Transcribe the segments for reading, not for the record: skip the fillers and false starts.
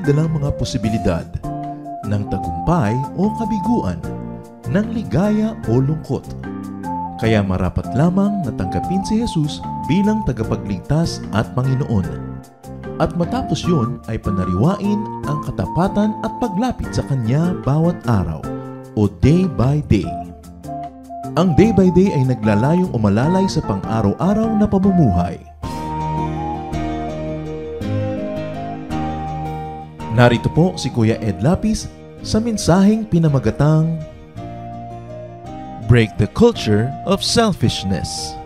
dalang mga posibilidad ng tagumpay o kabiguan, ng ligaya o lungkot. Kaya marapat lamang na tanggapin si Jesus bilang tagapagligtas at Panginoon. At matapos yun ay panariwain ang katapatan at paglapit sa Kanya bawat araw o day by day. Ang day by day ay naglalayong umalalay sa pang-araw-araw na pamumuhay. Narito po si Kuya Ed Lapis sa mensaheng pinamagatang Break the Culture of Selfishness.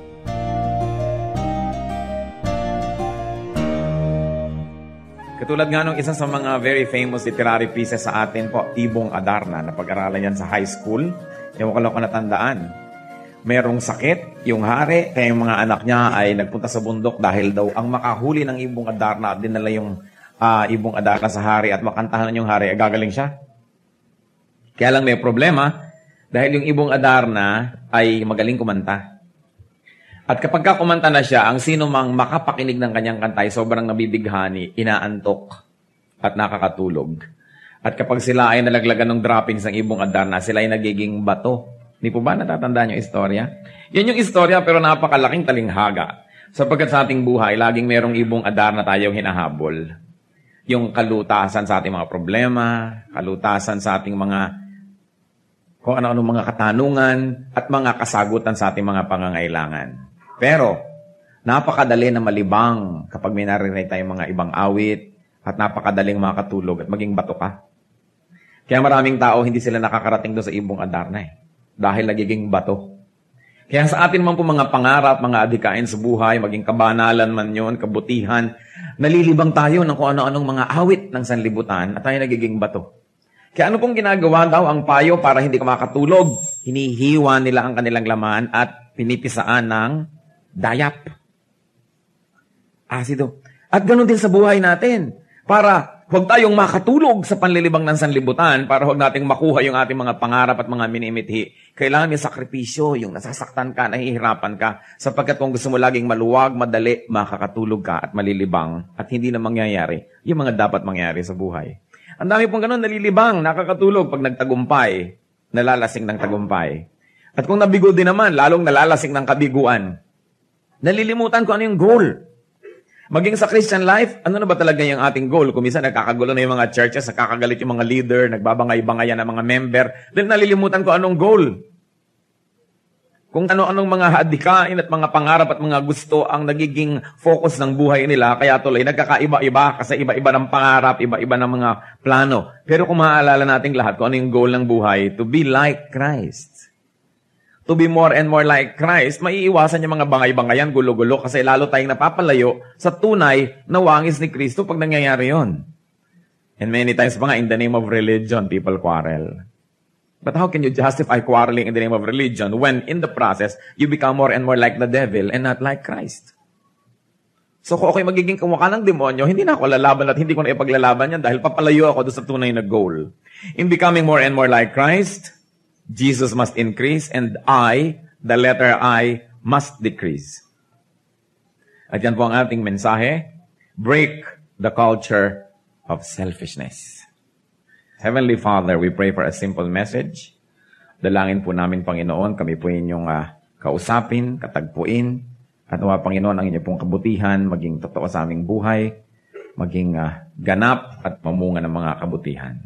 Katulad nga nung isa sa mga very famous literary pieces sa atin po, Ibong Adarna, na pag-aralan yan sa high school. Ewan ko lang kung natandaan. Merong sakit, yung hari, kaya yung mga anak niya ay nagpunta sa bundok dahil daw ang makahuli ng Ibong Adarna at dinala yung Ibong Adarna sa hari at makantahan yung hari, ay gagaling siya. Kaya lang may problema dahil yung Ibong Adarna ay magaling kumanta. At kapag kumanta na siya, ang sino mang makapakinig ng kanyang kanta ay sobrang nabibighani, inaantok at nakakatulog. At kapag sila ay nalaglagan ng droppings ng Ibong Adarna, sila ay nagiging bato. Hindi po ba natatandaan yung istorya? Yan yung istorya pero napakalaking talinghaga. Sapagkat sa ating buhay, laging merong Ibong Adarna tayong hinahabol. Yung kalutasan sa ating mga problema, kalutasan sa ating mga kung ano-ano mga katanungan at mga kasagutan sa ating mga pangangailangan. Pero, napakadali na malibang kapag may narinig tayong mga ibang awit at napakadaling makatulog at maging bato ka. Kaya maraming tao hindi sila nakakarating doon sa Ibong Adarna dahil nagiging bato. Kaya sa atin man po mga pangarap, mga adhikain sa buhay, maging kabanalan man yon, kabutihan, nalilibang tayo ng kung ano-anong mga awit ng sanlibutan at tayo nagiging bato. Kaya ano pong ginagawa daw ang payo para hindi ka makatulog? Hinihiwa nila ang kanilang laman at pinipisaan ng dayap. Asido. At ganoon din sa buhay natin. Para huwag tayong makatulog sa panlilibang ng sanlibutan, para huwag nating makuha yung ating mga pangarap at mga minimithi. Kailangan may sakripisyo, yung nasasaktan ka, nahihirapan ka, sapagkat kung gusto mo laging maluwag, madali, makakatulog ka at malilibang at hindi na mangyayari yung mga dapat mangyari sa buhay. Ang dami pong ganun, nalilibang, nakakatulog pag nagtagumpay, nalalasing ng tagumpay. At kung nabigo din naman, lalong nalalasing ng kabiguan. Nalilimutan ko ano yung goal. Maging sa Christian life, ano na ba talaga yung ating goal? Kung minsan nagkakagulo na yung mga churches, nakakagalit yung mga leader, nagbabangay-bangayan ng mga member, dahil nalilimutan ko anong goal. Kung ano-anong mga hadikain at mga pangarap at mga gusto ang nagiging focus ng buhay nila, kaya tuloy nagkakaiba-iba kasi iba-iba ng pangarap, iba-iba ng mga plano. Pero kung maaalala nating lahat kung ano yung goal ng buhay, to be like Christ. To be more and more like Christ, maiiwasan yung mga bangay-bangayan, gulo-gulo, kasi lalo tayong napapalayo sa tunay na wangis ni Kristo pag nangyayari yon. And many times pa nga, in the name of religion, people quarrel. But how can you justify quarreling in the name of religion when in the process, you become more and more like the devil and not like Christ? So kung ako'y magiging kamukha ng demonyo, hindi na ako lalaban at hindi ko na ipaglalaban yan dahil papalayo ako doon sa tunay na goal. In becoming more and more like Christ, Jesus must increase and I, the letter I, must decrease. At yan po ang ating mensahe, break the culture of selfishness. Heavenly Father, we pray for a simple message. Dalangin po namin, Panginoon, kami po inyong kausapin, katagpuin, at nawa, Panginoon, ang inyong pong kabutihan, maging totoo sa aming buhay, maging ganap at mamunga ng mga kabutihan.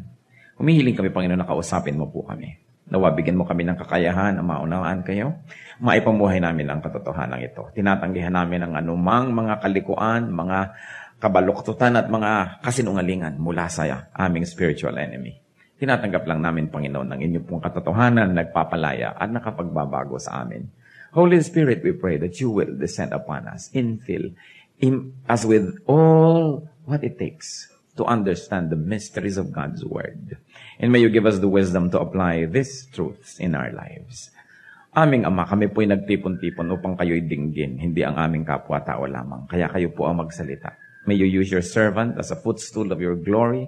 Humihiling kami, Panginoon, na kausapin mo po kami. Nawa, bigyan mo kami ng kakayahan na maunawaan kayo, maipamuhay namin ang katotohanan ito. Tinatanggihan namin ang anumang mga kalikuan, mga kabaluktutan at mga kasinungalingan mula sa aming spiritual enemy. Tinatanggap lang namin, Panginoon, ang inyong pong katotohanan, nagpapalaya at nakapagbabago sa amin. Holy Spirit, we pray that you will descend upon us, infill us with all what it takes to understand the mysteries of God's Word. And may you give us the wisdom to apply these truths in our lives. Aming Ama, kami po'y nagtipon-tipon upang kayo'y dinggin, hindi ang aming kapwa-tao lamang. Kaya kayo po ang magsalita. May you use your servant as a footstool of your glory.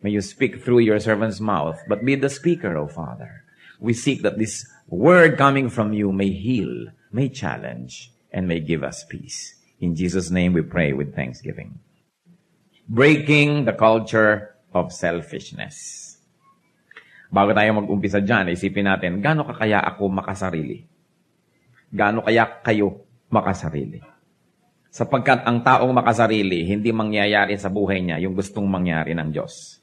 May you speak through your servant's mouth, but be the speaker, O Father. We seek that this word coming from you may heal, may challenge, and may give us peace. In Jesus' name we pray with thanksgiving. Breaking the culture of selfishness. Bago tayo mag-umpisa dyan, isipin natin, gaano ka kaya ako makasarili? Gaano kaya kayo makasarili? Sapagkat ang taong makasarili, hindi mangyayari sa buhay niya yung gustong mangyari ng Diyos.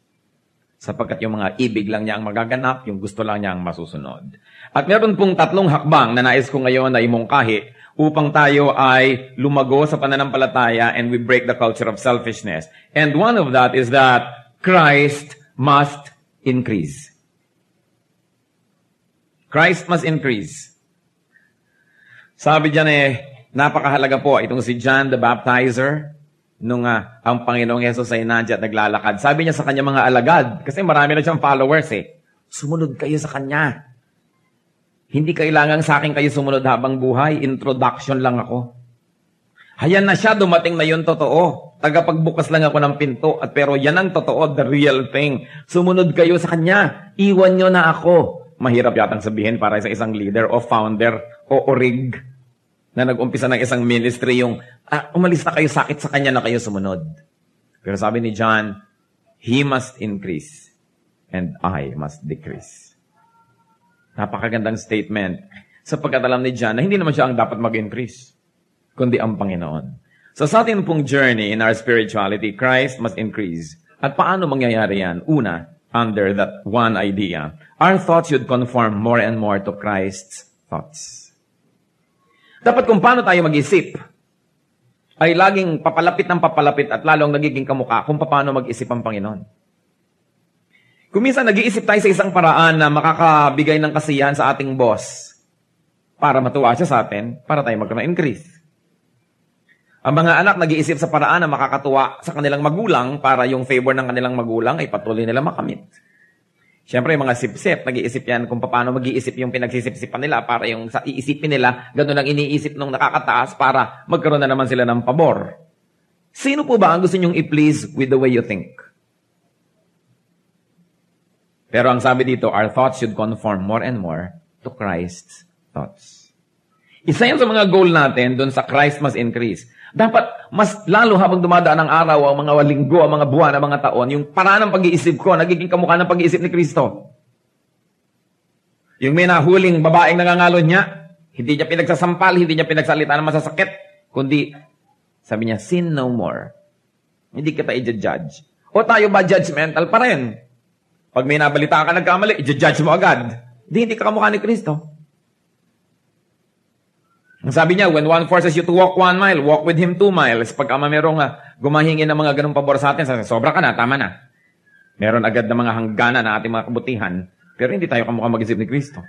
Sapagkat yung mga ibig lang niya ang magaganap, yung gusto lang niya ang masusunod. At meron pong 3 hakbang na nais ko ngayon na imungkahi upang tayo ay lumago sa pananampalataya and we break the culture of selfishness. And one of that is that Christ must increase. Christ must increase. Sabi diyan napakahalaga po itong si John the Baptizer nung ang Panginoong Hesus ay nandiyan at naglalakad. Sabi niya sa kanya mga alagad, kasi marami na siyang followers sumunod kayo sa kanya. Hindi kailangan sa akin kayo sumunod habang buhay. Introduction lang ako. Hayan na siya, dumating na yun totoo. Tagapagbukas lang ako ng pinto. Pero yan ang totoo, the real thing. Sumunod kayo sa kanya. Iwan nyo na ako. Mahirap yatang sabihin para sa isang leader o founder o orig na nag-umpisa ng isang ministry yung umalis na kayo, sakit sa kanya na kayo sumunod. Pero sabi ni John, he must increase and I must decrease. Napakagandang statement. Sapagkat alam ni John na hindi naman siya ang dapat mag-increase, kundi ang Panginoon. So sa ating pong journey in our spirituality, Christ must increase. At paano mangyayari yan? Una, under that one idea, our thoughts should conform more and more to Christ's thoughts. Dapat kung paano tayo mag-isip, ay laging papalapit ng papalapit at lalong nagiging kamukha kung paano mag-isip ang Panginoon. Kung minsan nag-iisip tayo sa isang paraan na makakabigay ng kasiyahan sa ating boss para matuwa siya sa atin, para tayo magkaroon ng increase. Ang mga anak nag-iisip sa paraan na makakatuwa sa kanilang magulang para yung favor ng kanilang magulang ay patuloy nila makamit. Siyempre, yung mga sip-sip, nag-iisip yan kung paano mag-iisip yung pinagsisip-sipan nila para yung sa iisipin nila, gano'n ang iniisip nung nakakataas para magkaroon na naman sila ng pabor. Sino po ba ang gusto nyong i-please with the way you think? Pero ang sabi dito, our thoughts should conform more and more to Christ's thoughts. Isa yan sa mga goal natin doon sa Christ must increase. Dapat mas lalo habang dumadaan ang araw, ang mga linggo, ang mga buwan, ang mga taon, yung paraan ng pag-iisip ko, nagiging kamukha ng pag-iisip ni Kristo. Yung may nahuling babaeng nangangalon niya, hindi niya pinagsasampal, hindi niya pinagsalita ng masasakit, kundi, sabi niya, sin no more. Hindi kita i-judge. O tayo ba judgmental pa rin? Pag may nabalita ka nagkamali, i-judge mo agad. Hindi ka kamukha ni Kristo. Ang sabi niya, when one forces you to walk 1 mile, walk with him 2 miles. Pag merong gumahingi ng mga ganung pabor sa atin, sobra ka na, tama na. Meron agad na mga hanggana na ating mga kabutihan, pero hindi tayo kamukha mag-isip ni Kristo.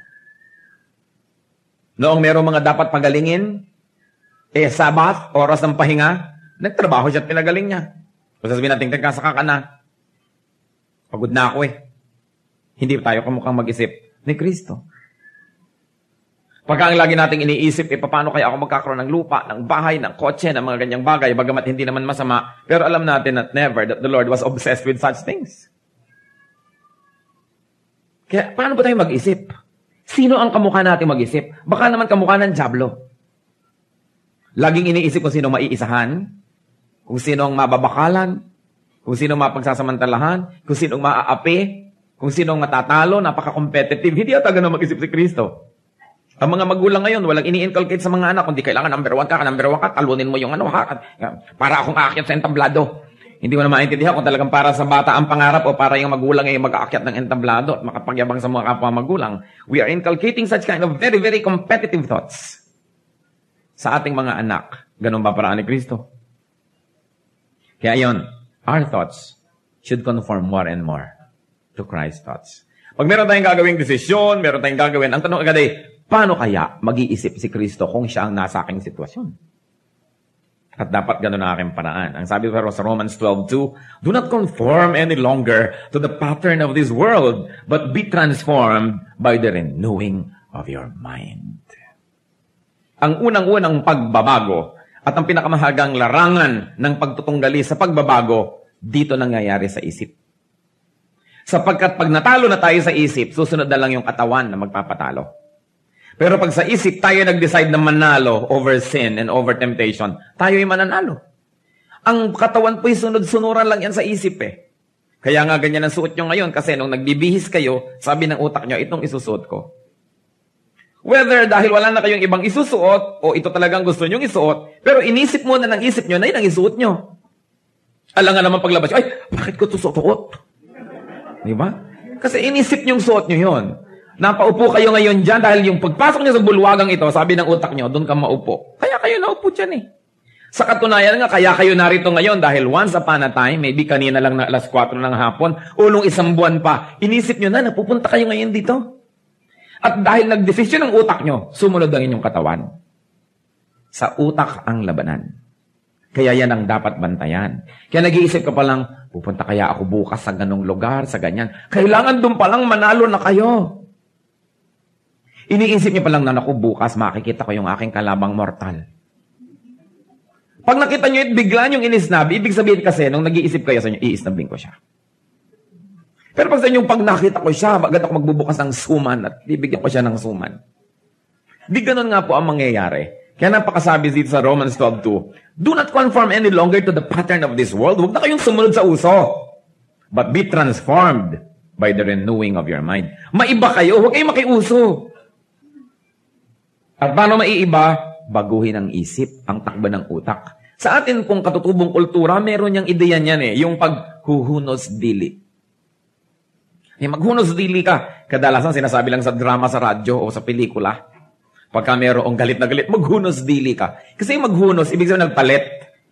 Noong merong mga dapat pagalingin, Sabat, oras ng pahinga, nagtrabaho siya at pinagaling niya. Kung sasabihin natin, kasaka ka na. Pagod na ako Hindi tayo kamukhang mag-isip ni Kristo. Pagka ang lagi nating iniisip, paano kaya ako magkakaroon ng lupa, ng bahay, ng kotse, ng mga ganyang bagay, bagamat hindi naman masama, pero alam natin that never, that the Lord was obsessed with such things. Kaya, paano ba tayo mag-isip? Sino ang kamukha natin mag-isip? Baka naman kamukha ng dyablo. Laging iniisip kung sino maiisahan, kung sino ang mababakalan, kung sino ang mapagsasamantalahan, kung sino ang maaapi, kung sino ang matatalo, napaka-competitive. Hindi ata ganun mag-isip si Kristo. Ang mga magulang ngayon, walang ini-inculcate sa mga anak, kundi kailangan number 1 ka, talunin mo yung para akong aakyat sa entablado. Hindi mo na maintindihan kung talagang para sa bata ang pangarap o para yung magulang ay mag-aakyat ng entablado at makapagyabang sa mga kapwa magulang. We are inculcating such kind of very, very competitive thoughts sa ating mga anak. Ganun ba paraan ni Kristo? Kaya yon, our thoughts should conform more and more to Christ's thoughts. Pag meron tayong gagawing desisyon, meron tayong gagawin, ang tanong agad paano kaya mag-iisip si Kristo kung siya ang nasa aking sitwasyon? At dapat gano'n ang aking paraan. Ang sabi pero sa Romans 12:2, do not conform any longer to the pattern of this world, but be transformed by the renewing of your mind. Ang unang-unang pagbabago at ang pinakamahagang larangan ng pagtutunggali sa pagbabago, dito nangyayari sa isip. Sapagkat pag natalo na tayo sa isip, susunod na lang yung katawan na magpapatalo. Pero pag sa isip tayo nag-decide na manalo over sin and over temptation, tayo ay mananalo. Ang katawan po'y sunod-sunuran lang yan sa isip Kaya nga ganyan ang suot nyo ngayon kasi nung nagbibihis kayo, sabi ng utak nyo, itong isusuot ko. Whether dahil wala na kayong ibang isusuot o ito talagang gusto nyong isuot, pero inisip muna ng isip nyo na yun ang isuot nyo. Alam nga naman paglabas, ay, bakit ko ito suot? Di ba? Kasi inisip nyong suot nyo yun. Napaupo kayo ngayon dyan dahil yung pagpasok nyo sa bulwagang ito, sabi ng utak nyo, doon ka maupo. Kaya kayo naupo dyan eh. Sa katunayan nga, kaya kayo narito ngayon dahil once upon a time, maybe kanina lang na alas 4 ng hapon, o nung isang buwan pa, inisip nyo na, napupunta kayo ngayon dito. At dahil nagdesisyon ng utak nyo, sumunod ang inyong katawan. Sa utak ang labanan. Kaya yan ang dapat bantayan. Kaya nag-iisip ka pa lang, pupunta kaya ako bukas sa ganong lugar, sa ganyan. Kailangan doon palang manalo na kayo. Iniisip niyo pa lang na naku, bukas makikita ko yung aking kalabang mortal. Pag nakita niyo bigla niyong inisnabi, ibig sabihin kasi, nung nag-iisip kayo sa inyo, iisnabin ko siya. Pero pag sa inyong pag nakita ko siya, agad ako magbubukas ng suman at bibigyan ko siya ng suman. Di ganun nga po ang mangyayari. Kaya napakasabi dito sa Romans 12:2, do not conform any longer to the pattern of this world. Huwag na kayong sumunod sa uso. But be transformed by the renewing of your mind. Maiba kayo, huwag kayong makiuso. At paano maiiba? Baguhin ang isip, ang takbo ng utak. Sa atin pong katutubong kultura, meron niyang ideya niyan eh, yung paghuhunos dili. Maghunos dili ka. Kadalasan sinasabi lang sa drama, sa radyo o sa pelikula. Pagka mayroong galit na galit, maghunos dili ka. Kasi yung maghunos, ibig sabihin nagpalit.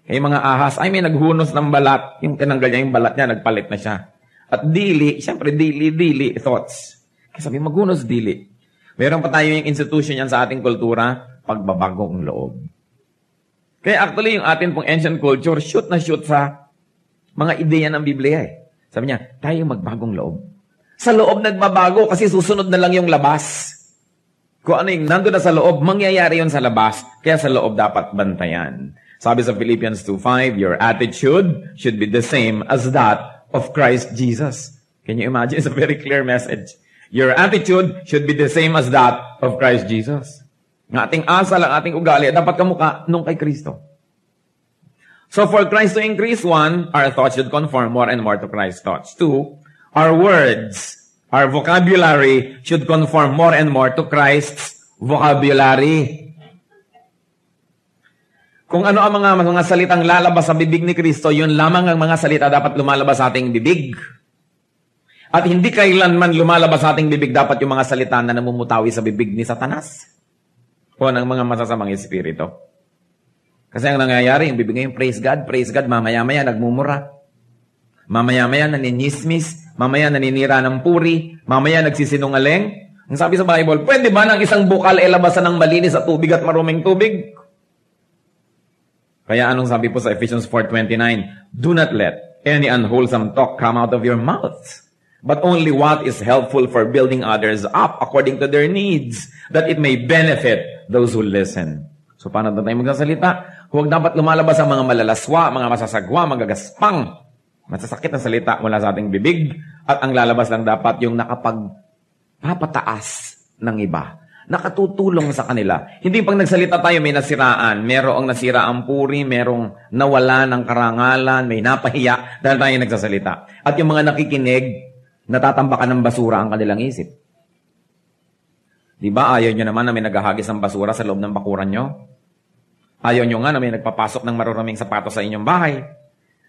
Yung mga ahas, ay may naghunos ng balat. Yung tinanggal niya yung balat niya, nagpalit na siya. At dili, siyempre dili, thoughts. Kasi sabi, maghunos dili. Meron pa tayo yung institution yan sa ating kultura, pagbabagong loob. Kaya actually, yung atin pong ancient culture, shoot na shoot sa mga ideya ng Biblia eh. Sabi niya, tayo magbagong loob. Sa loob nagbabago kasi susunod na lang yung labas. Kung ano yung nandun na sa loob, mangyayari yun sa labas. Kaya sa loob dapat bantayan. Sabi sa Philippians 2:5, your attitude should be the same as that of Christ Jesus. Can you imagine? It's a very clear message. Your attitude should be the same as that of Christ Jesus. Ng ating asal, ang ating ugali, dapat kamukha nung kay Kristo. So for Christ to increase, 1, our thoughts should conform more and more to Christ's thoughts. 2, our words, our vocabulary should conform more and more to Christ's vocabulary. Kung ano ang mga salitang lalabas sa bibig ni Kristo, yun lamang ang mga salita dapat lumalabas sa ating bibig. At hindi kailanman lumalabas sa ating bibig dapat yung mga salita na namumutawi sa bibig ni Satanas o ng mga masasamang espiritu. Kasi ang nangyayari, yung bibig ngayon, praise God, mamaya-maya nagmumura. Mamaya-maya naninismis, mamaya naninira ng puri, mamaya nagsisinungaling. Ang sabi sa Bible, pwede ba ng isang bukal labasan ng malinis sa tubig at maruming tubig? Kaya anong sabi po sa Ephesians 4:29? Do not let any unwholesome talk come out of your mouth, but only what is helpful for building others up according to their needs, that it may benefit those who listen. So paano na tayo magsasalita? Huwag dapat lumalabas ang mga malalaswa, mga masasagwa, magagaspang. Masasakit ang salita mula sa ating bibig at ang lalabas lang dapat yung nakapagpapataas ng iba. Nakatutulong sa kanila. Hindi pag nagsalita tayo may nasiraan, merong nasira ang puri, merong nawala ng karangalan, may napahiya dahil tayo nagsasalita. At yung mga nakikinig, natatambakan ng basura ang kanilang isip. Di ba ayaw nyo naman na may naghahagis ng basura sa loob ng bakuran nyo? Ayaw nyo nga na may nagpapasok ng maruruming sapatos sa inyong bahay.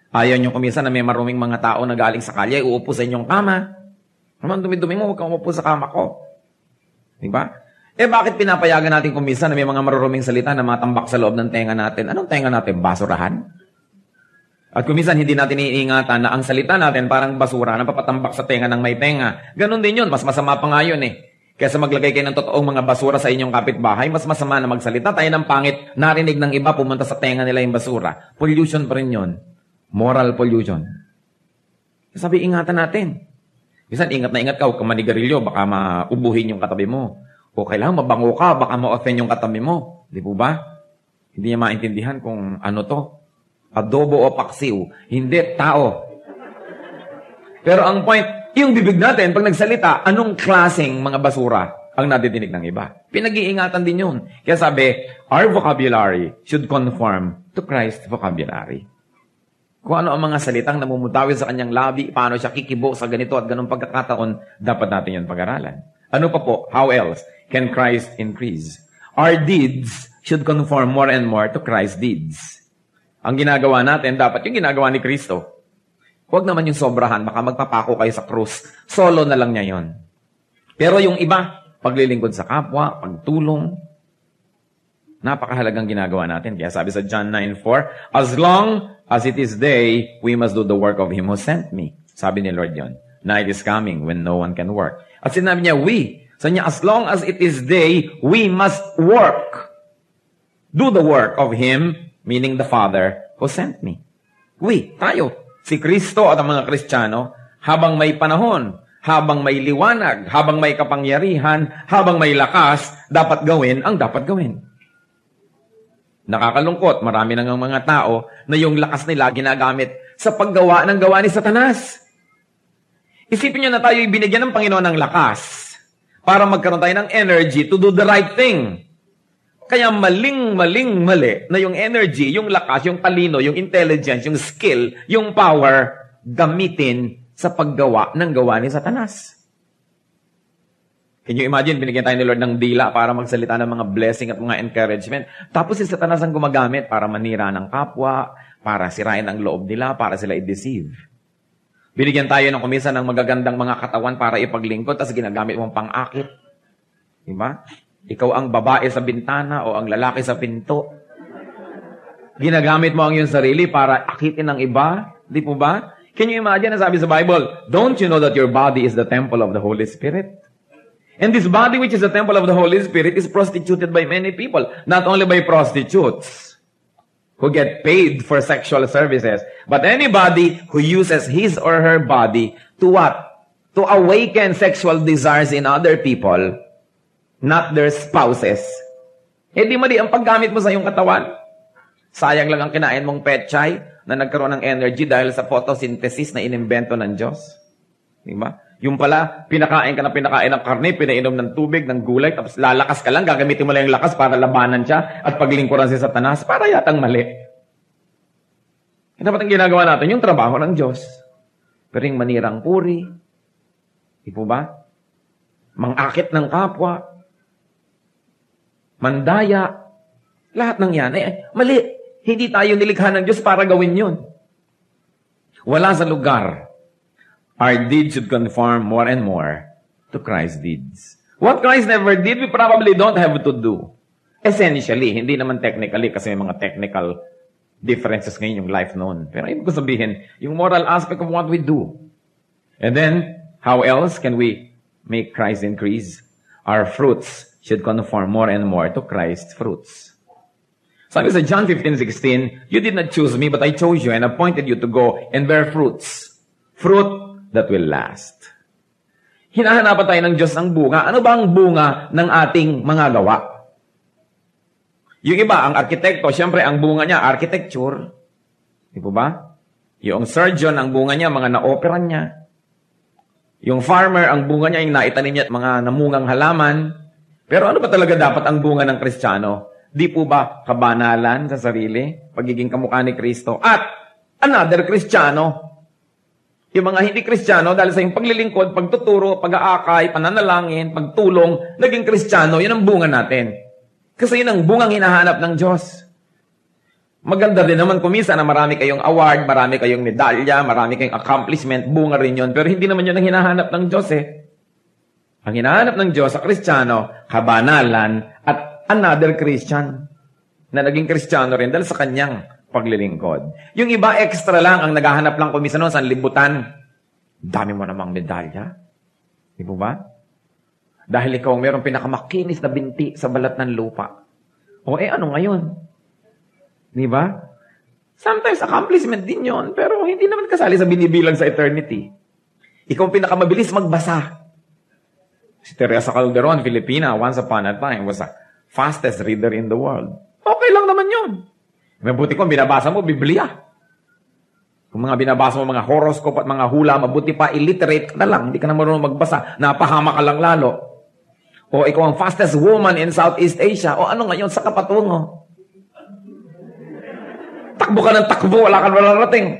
Ayaw nyo kuminsan na may maruming mga tao na galing sa kalye, uupo sa inyong kama. Naman dumi-dumi mo, huwag kang umupo sa kama ko. Di ba? Bakit pinapayagan natin kuminsan na may mga maruruming salita na matambak sa loob ng tenga natin? Anong tenga natin? Basurahan? At kuminsan hindi natin iingatan na ang salita natin parang basura na papatambak sa tenga ng may tenga. Ganon din yun. Mas masama pa nga yun eh. Kaysa maglagay kayo ng totoong mga basura sa inyong kapitbahay, mas masama na magsalita tayo ng pangit, narinig ng iba, pumunta sa tenga nila yung basura. Pollution pa rin yun. Moral pollution. Sabi, ingatan natin. Minsan, ingat na ingat ka, huwag ka manigarilyo, baka maubuhin yung katabi mo. O kailangan mabango ka, baka ma-offend yung katabi mo. Di po ba? Hindi niya maintindihan kung ano to. Adobo o paksiw. Hindi, tao. Pero ang point, yung bibig natin, pag nagsalita, anong klaseng mga basura ang nadidinig ng iba? Pinag-iingatan din yun. Kaya sabi, our vocabulary should conform to Christ's vocabulary. Kung ano ang mga salitang namumutawid sa kanyang labi, paano siya kikibo sa ganito at ganong pagkakataon, dapat natin yun pag-aralan. Ano pa po? How else can Christ increase? Our deeds should conform more and more to Christ's deeds. Ang ginagawa natin, dapat yung ginagawa ni Kristo. Huwag naman yung sobrahan, baka magpapako kayo sa krus. Solo na lang niya yon. Pero yung iba, paglilingkod sa kapwa, pagtulong, napakahalagang ginagawa natin. Kaya sabi sa John 9:4, as long as it is day, we must do the work of Him who sent me. Sabi ni Lord yon. Night is coming when no one can work. At sinabi niya, we. So niya, as long as it is day, we must work. Do the work of Him, meaning the Father who sent me. We, tayo, si Kristo at ang mga Kristiyano, habang may panahon, habang may liwanag, habang may kapangyarihan, habang may lakas, dapat gawin ang dapat gawin. Nakakalungkot, marami nang mga tao na yung lakas nila ginagamit sa paggawa ng gawa ni Satanas. Isipin nyo na tayo ibinigyan ng Panginoon ng lakas para magkaroon tayo ng energy to do the right thing. Kaya mali na yung energy, yung lakas, yung talino, yung intelligence, yung skill, yung power, gamitin sa paggawa ng gawa ni Satanas. Can you imagine, binigyan tayo ni Lord ng dila para magsalita ng mga blessing at mga encouragement. Tapos si Satanas ang gumagamit para manira ng kapwa, para sirain ang loob nila, para sila i-deceive. Binigyan tayo ng kumisa ng magagandang mga katawan para ipaglingkod, tapos ginagamit mong pang-akit. Diba? Ikaw ang babae sa bintana o ang lalaki sa pinto. Ginagamit mo ang iyong sarili para akitin ng iba. Di po ba? Can you imagine, na sabi sa Bible, don't you know that your body is the temple of the Holy Spirit? And this body which is the temple of the Holy Spirit is prostituted by many people. Not only by prostitutes who get paid for sexual services, but anybody who uses his or her body to what? To awaken sexual desires in other people, not their spouses. Hindi mali ang paggamit mo sa iyong katawan. Sayang lang ang kinain mong petchay na nagkaroon ng energy dahil sa photosynthesis na inimbento ng Diyos. Diba? Yung pala, pinakain ka ng karne, pinainom ng tubig, ng gulay, tapos lalakas ka lang, gagamitin mo lang yung lakas para labanan siya at paglingkuran si Satanas, para yatang mali. Dapat ang ginagawa natin, yung trabaho ng Diyos. Pero yung manirang puri, di po ba? Mangakit ng kapwa, mandaya, lahat ng yan. Mali. Hindi tayo nilikha ng Diyos para gawin yun. Wala sa lugar. Our deeds should conform more and more to Christ's deeds. What Christ never did, we probably don't have to do. Essentially, hindi naman technically kasi may mga technical differences ngayon yung life noon. Pero ibig ko sabihin, yung moral aspect of what we do. And then, how else can we make Christ increase? Our fruits should conform more and more to Christ's fruits. Sabi sa John 15:16, you did not choose me, but I chose you and appointed you to go and bear fruits. Fruit that will last. Hinahanapan tayo ng Diyos ng bunga. Ano ba ang bunga ng ating mga gawa? Yung iba, ang arkitekto, siyempre ang bunga niya, architecture. Di po ba? Yung surgeon, ang bunga niya, mga na-operan niya. Yung farmer, ang bunga niya, yung naitanim niya, mga namungang halaman. Pero ano ba talaga dapat ang bunga ng Kristiyano? Di po ba kabanalan sa sarili, pagiging kamukha ni Kristo, at another Kristiyano? Yung mga hindi Kristiyano, dahil sa yung paglilingkod, pagtuturo, pag-aakay, pananalangin, pagtulong, naging Kristiyano, yun ang bunga natin. Kasi yun ang bungang hinahanap ng Diyos. Maganda din naman kumisa na marami kayong award, marami kayong medalya, marami kayong accomplishment, bunga rin yun. Pero hindi naman yun ang hinahanap ng Diyos eh. Ang hinahanap ng Diyos sa Kristiyano, kabanalan, at another Christian na naging Kristiyano rin dahil sa kanyang paglilingkod. Yung iba extra lang ang naghahanap lang kumisa noon sa libutan. Dami mo namang medalya. Di po ba? Dahil ikaw mayroong pinakamakinis na binti sa balat ng lupa. O ano ngayon? Di ba? Sometimes accomplishment din yon, pero hindi naman kasali sa binibilang sa eternity. Ikaw ang pinakamabilis magbasa. Si Teresa Calderon, Filipina, once upon a time, was the fastest reader in the world. Okay lang naman yun. Mabuti ko, binabasa mo, Biblia. Kung mga binabasa mo, mga horoscope at mga hula, mabuti pa, illiterate ka na lang. Hindi ka na marunong magbasa. Napahama ka lang lalo. O ikaw ang fastest woman in Southeast Asia. O ano ngayon sa kapatungo? Takbo ka ng takbo, wala ka nararating.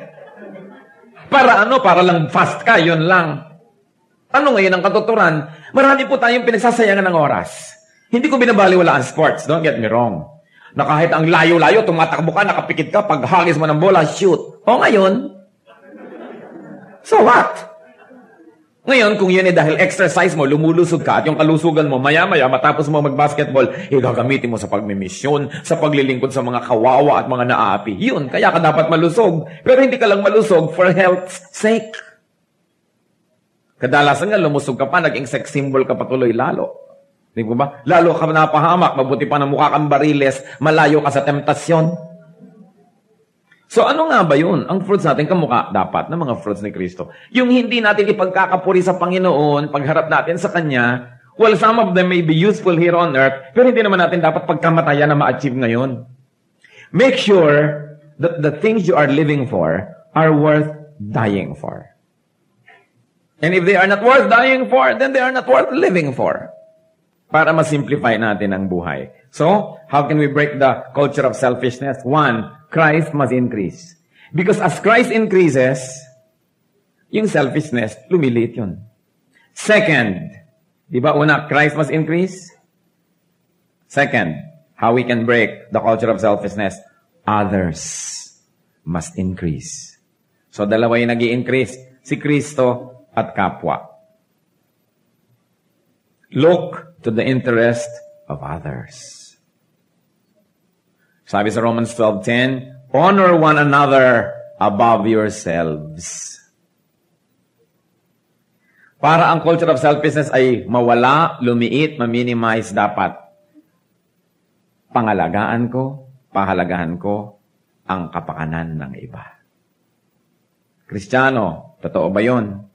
Para ano? Para lang fast ka, yun lang. Ano ngayon ang katuturan? Marami po tayong pinagsasayangan ng oras. Hindi ko binabaliwala ang sports, don't get me wrong. Na kahit ang layo-layo, tumatakbo ka, nakapikit ka, pag hagis mo ng bola, shoot. O ngayon, so what? Ngayon, kung yun dahil exercise mo, lumulusog ka at yung kalusugan mo, maya-maya, matapos mo mag-basketball, gagamitin mo sa pagmimisyon, sa paglilingkod sa mga kawawa at mga naaapi. Yun, kaya ka dapat malusog. Pero hindi ka lang malusog for health's sake. Kadalasan nga, lumusog ka pa, naging sex symbol ka patuloy lalo. Di ba? Lalo ka napahamak, mabuti pa na mukha kang bariles, malayo ka sa temptasyon. So ano nga ba yun? Ang fruits natin, kamukha dapat ng mga fruits ni Kristo. Yung hindi natin ipagkakapuri sa Panginoon, pagharap natin sa Kanya, well, some of them may be useful here on earth, pero hindi naman natin dapat pagkamatayan na ma-achieve ngayon. Make sure that the things you are living for are worth dying for. And if they are not worth dying for, then they are not worth living for. Para ma-simplify natin ang buhay. So, how can we break the culture of selfishness? One, Christ must increase. Because as Christ increases, yung selfishness, lumiliit yun. Second, di ba una, Christ must increase? Second, how we can break the culture of selfishness? Others must increase. So, dalawa yung nag-i-increase. Si Kristo at kapwa. Look to the interest of others. Sabi sa Romans 12:10, honor one another above yourselves. Para ang culture of selfishness ay mawala, lumiit, ma-minimize, dapat pahalagahan ko ang kapakanan ng iba. Kristiyano, totoo ba yun?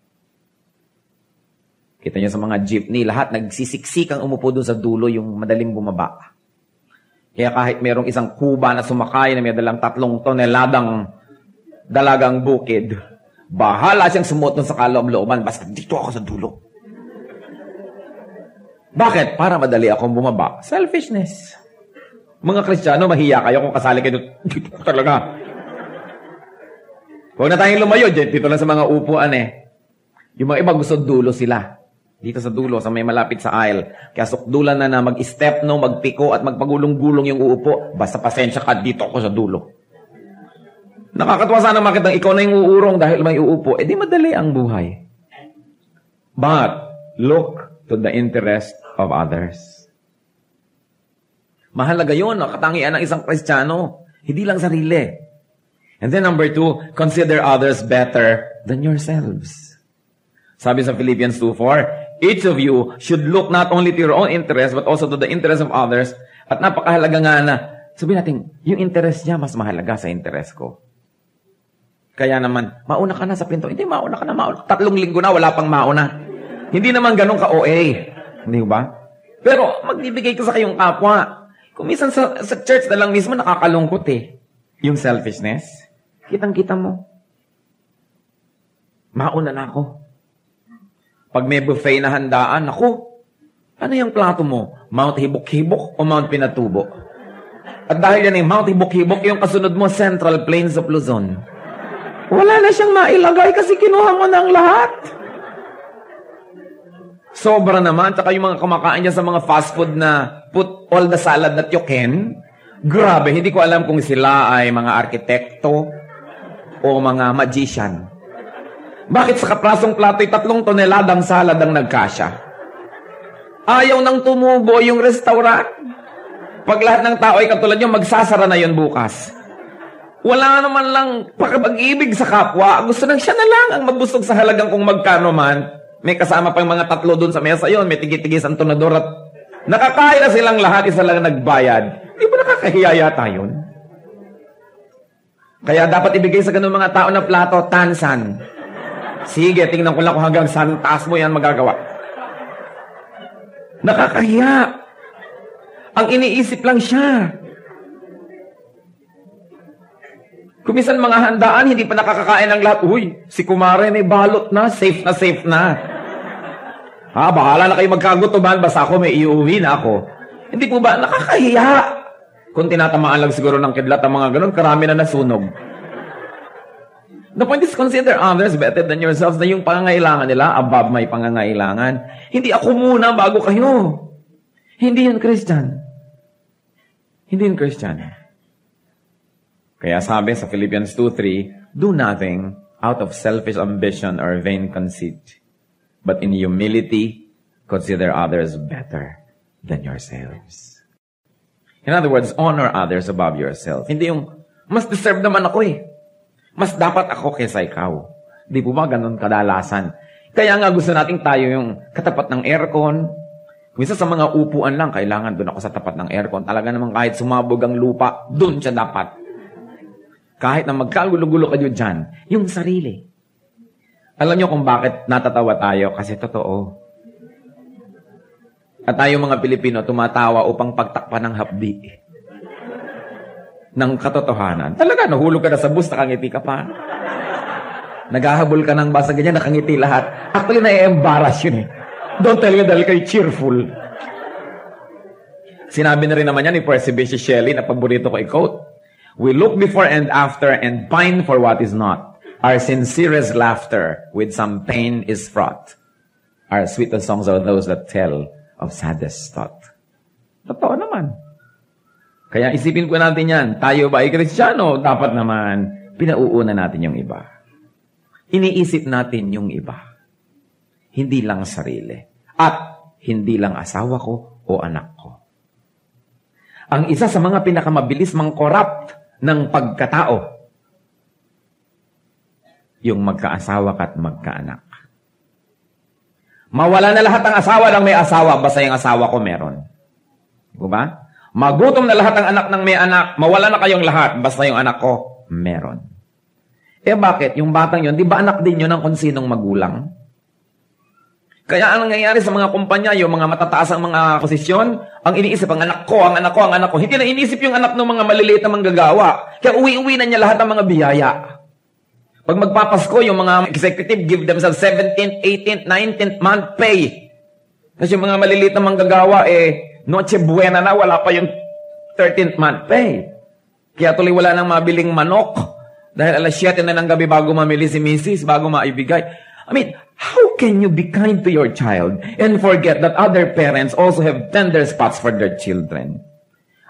Kita niyo sa mga jeepney, lahat nagsisiksik ang umupo doon sa dulo, yung madaling bumaba. Kaya kahit merong isang kuba na sumakay na may dalang 3 toneladang dalagang bukid, bahala siyang sumuot sa kaloob-looban, basta dito ako sa dulo. Bakit? Para madali akong bumaba. Selfishness. Mga Kristiyano, mahiya kayo kung kasali kayo dito talaga. Huwag na tayong lumayo, dito lang sa mga upuan Yung mga iba gusto dulo sila. Dito sa dulo, sa may malapit sa aisle. Kaya sukdulan na mag-step, magpiko at magpagulong-gulong yung uupo. Basta pasensya ka, dito ako sa dulo. Nakakatuwa sana makitang ikaw na yung uurong dahil may uupo. Di madali ang buhay. But, look to the interest of others. Mahalaga yun, katangian ng isang Kristiyano. Hindi lang sarili. And then number 2, consider others better than yourselves. Sabi sa Philippians 2:4, each of you should look not only to your own interest, but also to the interest of others. At napakahalaga nga na, sabihin natin, yung interest niya mas mahalaga sa interest ko. Kaya naman, mauna ka na sa pinto. Hindi, mauna ka na. 3 linggo na, wala pang mauna. Hindi naman ganun ka-OA. Hindi ba? Pero magbibigay ka sa kayong kapwa. Kung minsan sa church na lang mismo, nakakalungkot yung selfishness. Kitang-kita mo. Mauna na ako. Pag may buffet na handaan, ako, ano yung plato mo? Mount Hibok-Hibok o Mount Pinatubo? At dahil yan Mount Hibok-Hibok, yung kasunod mo, Central Plains of Luzon. Wala na siyang mailagay kasi kinuha mo na ang lahat. Sobra naman. Tsaka yung mga kumakain niya sa mga fast food na put all the salad that you can. Grabe, hindi ko alam kung sila ay mga arkitekto o mga magician. Bakit sa kaprasong plato'y 3 toneladang salad ang nagkasya? Ayaw nang tumubo yung restaurant. Pag lahat ng tao ay katulad nyo, magsasara na yun bukas. Wala naman lang pakipag-ibig sa kapwa. Gusto nang siya na lang ang magbusog sa halagang kung magkano man. May kasama pang mga 3 doon sa mesa yon. May tigit-tigis ang tunador at nakakain na silang lahat, isa lang nagbayad. Di ba nakakahiya yata yun? Kaya dapat ibigay sa ganun mga tao na plato, tansan. Sige, tingnan ko lang kung hanggang saan taas mo yan magagawa. Nakakahiya. Ang iniisip lang siya. Kumisan mga handaan, hindi pa nakakakain ng lahat. Uy, si Kumare may balot na, safe na. Bahala na kayo magkagutuban, basta ako may iuwi na ako. Hindi po ba, nakakahiya. Kung tinatamaan lang siguro ng kidlat ang mga ganun, karami na nasunog. The point is, consider others better than yourselves, na yung pangangailangan nila, above may pangangailangan. Hindi ako muna bago kayo. Hindi yun Christian. Hindi yun Christian. Kaya sabi sa Philippians 2:3, do nothing out of selfish ambition or vain conceit, but in humility, consider others better than yourselves. In other words, honor others above yourself. Hindi yung, mas deserve naman ako eh. Mas dapat ako kaysa ikaw. Di po ba ganun kadalasan? Kaya nga gusto nating tayo yung katapat ng aircon. Minsan sa mga upuan lang, kailangan doon ako sa tapat ng aircon. Talaga naman kahit sumabog ang lupa, doon siya dapat. Kahit na magkagulo-gulo kayo dyan, yung sarili. Alam niyo kung bakit natatawa tayo? Kasi totoo. At tayo mga Pilipino, tumatawa upang pagtakpan ng hapdi ng katotohanan. Talaga, nahulog ka na sa bus, nakangiti ka pa. Naghahabol ka ng basa ganyan, nakangiti lahat. Actually, na-embarrass yun eh. Don't tell me dahil kayo cheerful. Sinabi na rin naman yan ni Percy Bysshe Shelley na paborito ko i-quote. We look before and after and pine for what is not. Our sincerest laughter with some pain is fraught. Our sweetest songs are those that tell of saddest thought. Totoo naman. Kaya isipin po natin yan. Tayo ba ay Kristiyano? Dapat naman, pinauuna natin yung iba. Iniisip natin yung iba. Hindi lang sarili. At hindi lang asawa ko o anak ko. Ang isa sa mga pinakamabilis mang-corrupt ng pagkatao, yung magkaasawa at magkaanak. Mawala na lahat ng asawa ng may asawa, basta yung asawa ko meron. Diba? Magutom na lahat ng anak ng may anak, mawala na kayong lahat, basta yung anak ko, meron. Eh bakit? Yung batang yun, di ba anak din yun ng kung sinong magulang? Kaya ang nangyayari sa mga kumpanya, yung mga matataas ang mga posisyon, ang iniisip, ang anak ko, ang anak ko, ang anak ko. Hindi na iniisip yung anak ng mga maliliit na manggagawa. Kaya uwi-uwi na niya lahat ng mga biyaya. Pag magpapasko, yung mga executive give themselves 17th, 18th, 19th month pay. Kasi yung mga maliliit na manggagawa, Noche Buena na, wala pa yung 13th month pay. Kaya tuloy wala nang mabiling manok. Dahil alas 7 na ng gabi bago mamili si Mrs., bago maibigay. I mean, how can you be kind to your child and forget that other parents also have tender spots for their children?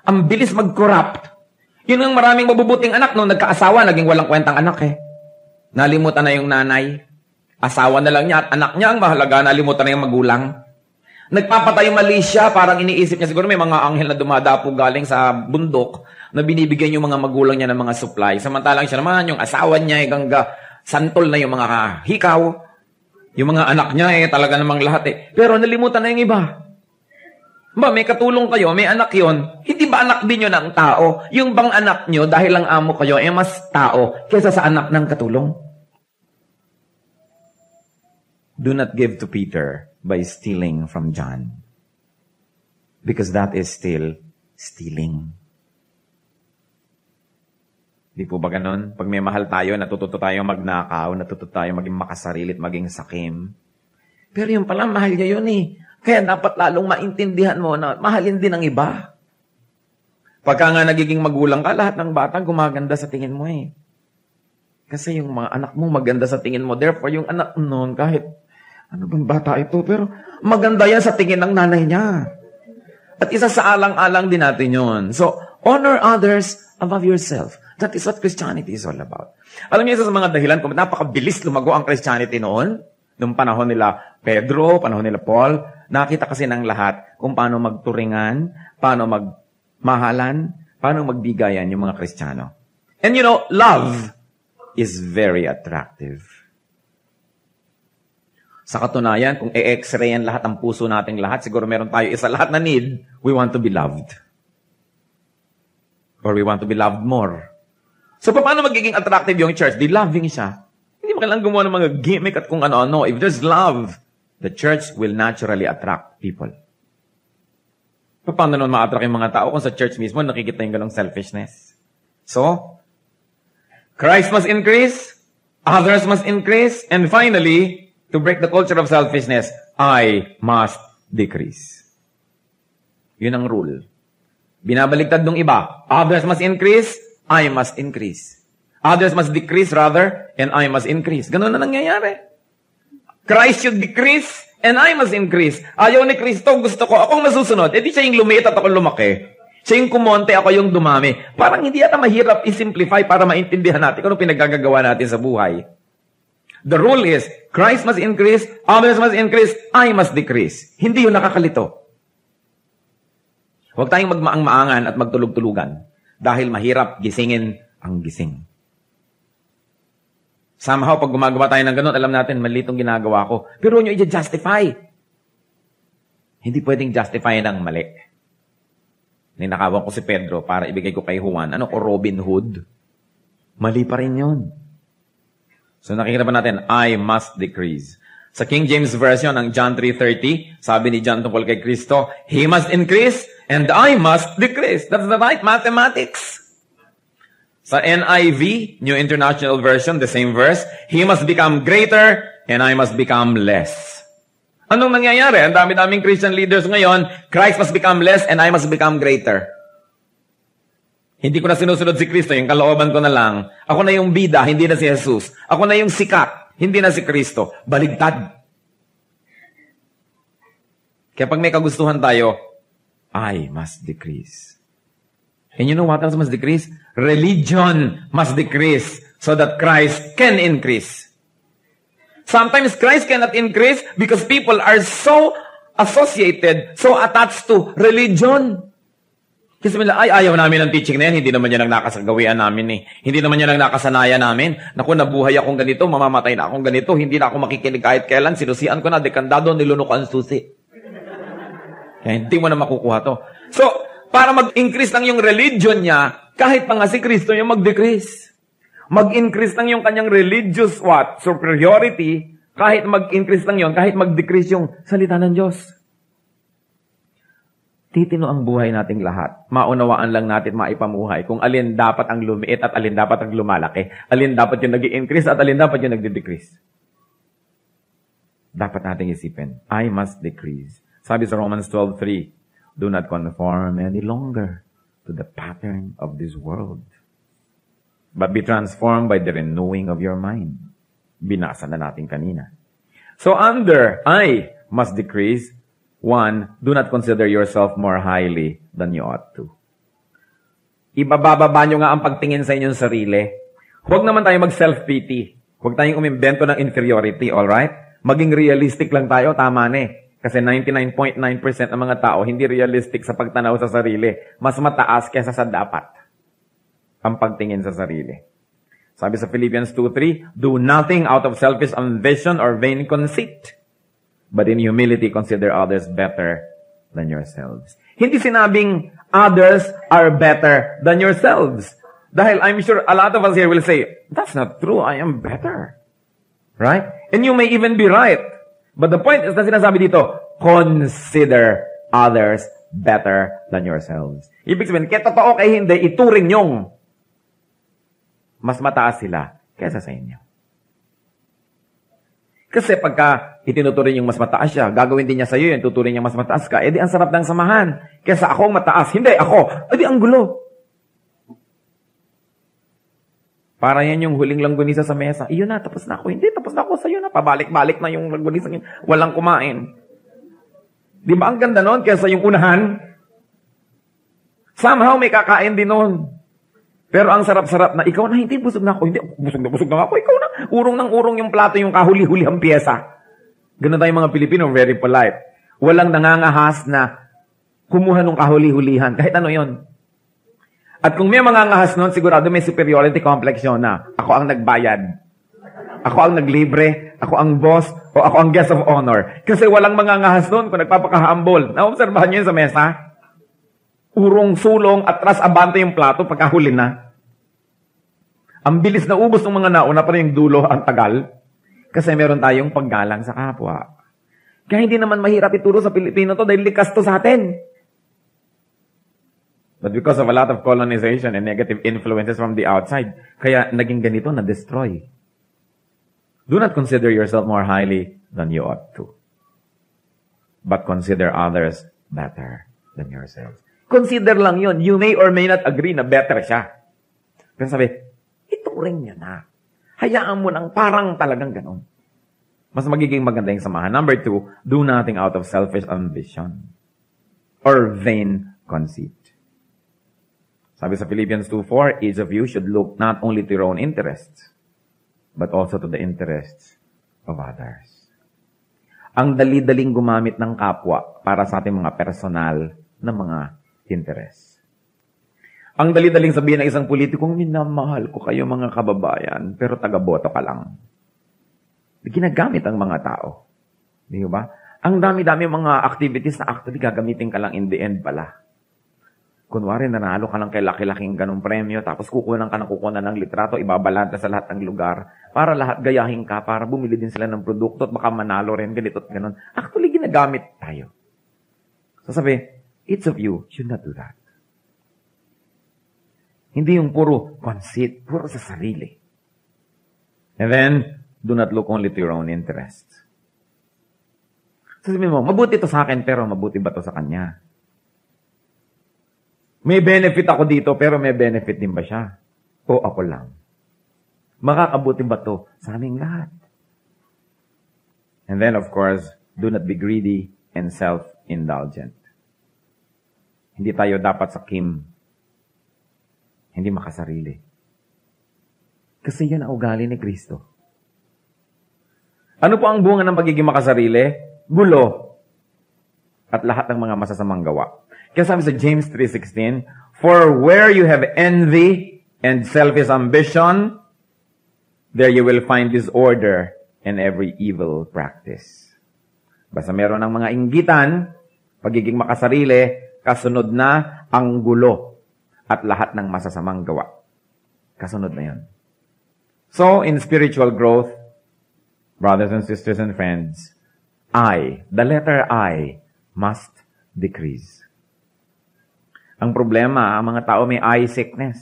Ang bilis mag-corrupt. Yun ang maraming mabubuting anak nung nagkaasawa, naging walang kwentang anak eh. Nalimutan na yung nanay. Asawa na lang niya at anak niya ang mahalaga, nalimutan na yung magulang. Nagpapatay mali siya, parang iniisip niya, siguro may mga anghel na dumadapo galing sa bundok na binibigyan yung mga magulang niya ng mga supply. Samantalang siya naman, yung asawa niya, gangga, santol na yung mga hikaw. Yung mga anak niya, talaga namang lahat eh. Pero nalimutan na yung iba. Ba, may katulong kayo, may anak yon, hindi ba anak din yun ng tao? Yung bang anak nyo, dahil lang amo kayo, mas tao kaysa sa anak ng katulong? Do not give to Peter by stealing from John. Because that is still stealing. Di po ba ganun? Pag may mahal tayo, natututo tayo magnakaw, natututo tayo maging makasarilit, maging sakim. Pero yung pala, mahal niya yun eh. Kaya dapat lalong maintindihan mo na mahalin din ang iba. Pagka nga nagiging magulang ka, lahat ng bata gumaganda sa tingin mo eh. Kasi yung mga anak mo maganda sa tingin mo. Therefore, yung anak noon, kahit ano bang bata ito, pero maganda yan sa tingin ng nanay niya. At isa sa alang-alang din natin yun. So, honor others above yourself. That is what Christianity is all about. Alam niyo, isa sa mga dahilan kung napakabilis lumago ang Christianity noon, noong panahon nila Pedro, panahon nila Paul, nakita kasi ng lahat kung paano magturingan, paano magmahalan, paano magbigayan yung mga Kristiyano. And you know, love is very attractive. Sa katunayan, kung i-x-rayan lahat ang puso nating lahat, siguro meron tayo isa lahat na need, we want to be loved. Or we want to be loved more. So, paano magiging attractive yung church? Di loving siya. Hindi mo kailangan gumawa ng mga gimmick at kung ano-ano. If there's love, the church will naturally attract people. Paano naman ma-attract yung mga tao kung sa church mismo nakikita yung ganong selfishness? So, Christ must increase, others must increase, and finally, to break the culture of selfishness, I must decrease. Yun ang rule. Binabaligtad ng iba. Others must increase, I must increase. Others must decrease rather, and I must increase. Ganun na nangyayari. Christ should decrease, and I must increase. Ayaw ni Kristo, gusto ko, akong masusunod. Eh di siya yung lumiit at ako lumaki. Siya yung kumonte, ako yung dumami. Parang hindi yata mahirap i-simplify para maintindihan natin kung ano pinagagagawa natin sa buhay. The rule is, Christ must increase, others must increase, I must decrease. Hindi yun nakakalito. Huwag tayong magmaang-maangan at magtulog-tulugan dahil mahirap gisingin ang gising. Somehow, pag gumagawa tayo ng ganun, alam natin, mali itong ginagawa ko. Pero nyo i-justify. Hindi pwedeng justify ng mali. Ninakawan ko si Pedro para ibigay ko kay Juan. Ano ko, Robin Hood? Mali pa rin yun. So nakikita pa natin, I must decrease. Sa King James Version, ang John 3:30, sabi ni John tungkol kay Kristo, He must increase and I must decrease. That's the right mathematics. Sa NIV, New International Version, the same verse, He must become greater and I must become less. Anong nangyayari? Ang dami-daming Christian leaders ngayon, Christ must become less and I must become greater. Hindi ko na sinusunod si Kristo, yung kalooban ko na lang. Ako na yung bida, hindi na si Jesus. Ako na yung sikat, hindi na si Kristo. Baligtad. Kaya pag may kagustuhan tayo, I must decrease. And you know what else must decrease? Religion must decrease so that Christ can increase. Sometimes Christ cannot increase because people are so associated, so attached to religion. Kasi nila, ayaw namin ng teaching na yan, hindi naman yan ang nakasagawian namin eh. Hindi naman yan ang nakasanayan namin. Naku, nabuhay akong ganito, mamamatay na akong ganito, hindi na ako makikinig kahit kailan, sinusian ko na, dekandado, nilunok ang susi. Kaya hindi mo na makukuha to. So, para mag-increase lang yung religion niya, kahit pa nga si Kristo yung mag-decrease. Mag-increase lang yung kanyang religious superiority, kahit mag-increase lang yun, kahit mag-decrease yung salita ng Diyos. Titino ang buhay nating lahat. Maunawaan lang natin maipamuhay kung alin dapat ang lumiit at alin dapat ang lumalaki. Alin dapat yung nag-i-increase at alin dapat yung nag-decrease. Dapat nating isipin, I must decrease. Sabi sa Romans 12:3, do not conform any longer to the pattern of this world, but be transformed by the renewing of your mind. Binasa na natin kanina. So under I must decrease, 1, do not consider yourself more highly than you ought to. Ibababa nyo nga ang pagtingin sa inyong sarili. Huwag naman tayo mag-self-pity. Huwag tayong umimbento ng inferiority, alright? Maging realistic lang tayo, tama na eh. Kasi 99.9% ng mga tao hindi realistic sa pagtanaw sa sarili. Mas mataas kaysa sa dapat ang pagtingin sa sarili. Sabi sa Philippians 2:3, do nothing out of selfish ambition or vain conceit, but in humility consider others better than yourselves. Hindi sinabing others are better than yourselves. Dahil I'm sure a lot of us here will say, that's not true, I am better. Right? And you may even be right. But the point is na sinasabi dito, consider others better than yourselves. Ibig sabihin, kaya totoo kay hindi, ituring nyong mas mataas sila kaysa sa inyo. Kasi pagka itinuturing yung mas mataas siya, gagawin din niya sa iyo yun, tuturing niya mas mataas ka, edi ang sarap ng samahan. Kaysa akong mataas, hindi ako, edi ang gulo. Para yan yung huling langgunisa sa mesa. Iyon na, tapos na ako. Hindi, tapos na ako sa'yo na. Pabalik-balik na yung langgunisa. Walang kumain. Di ba ang ganda nun kaysa yung unahan? Somehow may kakain din nun. Pero ang sarap-sarap na, ikaw na, hindi, busog na ako. Hindi, busog na ako. Ikaw na. Urong ng urong yung plato, yung kahuli-huli ang pyesa. Ganun tayong mga Pilipino, very polite. Walang nangangahas na kumuha ng kahuli-hulihan. Kahit ano yon. At kung may mga ngahas nun, sigurado may superiority complex yun na ako ang nagbayad. Ako ang naglibre, ako ang boss, o ako ang guest of honor. Kasi walang mga ngahas nun kung nagpapakahambol. Naobserbahan nyo yun sa mesa? Urong, sulong, atras, abante yung plato pagkahuli na. Ang bilis na ubos ng mga nauna pa rin yung dulo, ang tagal. Kasi meron tayong paggalang sa kapwa. Kaya hindi naman mahirap ituro sa Pilipino to dahil likas to sa atin. But because of a lot of colonization and negative influences from the outside, kaya naging ganito na-destroy. Do not consider yourself more highly than you ought to. But consider others better than yourselves. Consider lang yun. You may or may not agree na better siya. Pero sabi, ito panurin niya na. Hayaan mo lang, parang talagang ganon. Mas magiging maganda yung samahan. Number 2, do nothing out of selfish ambition or vain conceit. Sabi sa Philippians 2:4, each of you should look not only to your own interests, but also to the interests of others. Ang dali-daling gumamit ng kapwa para sa ating mga personal na mga interest. Ang dali-daling sabihin ng isang politikong, minamahal ko kayo mga kababayan, pero taga-boto ka lang. Ginagamit ang mga tao. Di ba? Ang dami-dami mga activities na actually gagamitin ka lang in the end pala. Kunwari, nanalo ka lang kay laki-laking ganong premyo, tapos kukunan ng litrato, ibabalanta sa lahat ng lugar, para lahat gayahin ka, para bumili din sila ng produkto, at baka manalo rin, ganito at ganon. Actually, ginagamit tayo. So sabi, each of you should not do that. Hindi yung puro conceit, puro sa sarili. And then, do not look only to your own interests. So sabi mo, mabuti to sa akin, pero mabuti ba to sa kanya? May benefit ako dito, pero may benefit din ba siya? O ako lang? Makakabuti ba to sa aming lahat? And then, of course, do not be greedy and self-indulgent. Hindi tayo dapat sakim. Hindi makasarili. Kasi yan ang ugali ni Kristo. Ano po ang bunga ng pagiging makasarili? Gulo. At lahat ng mga masasamang gawa. Kaya sabi sa James 3:16, for where you have envy and selfish ambition, there you will find disorder and every evil practice. Basta meron ng mga inggitan, pagiging makasarili, kasunod na ang gulo at lahat ng masasamang gawa. Kasunod na yan. So, in spiritual growth, brothers and sisters and friends, the letter I, must decrease. Ang problema, ang mga tao may eye sickness.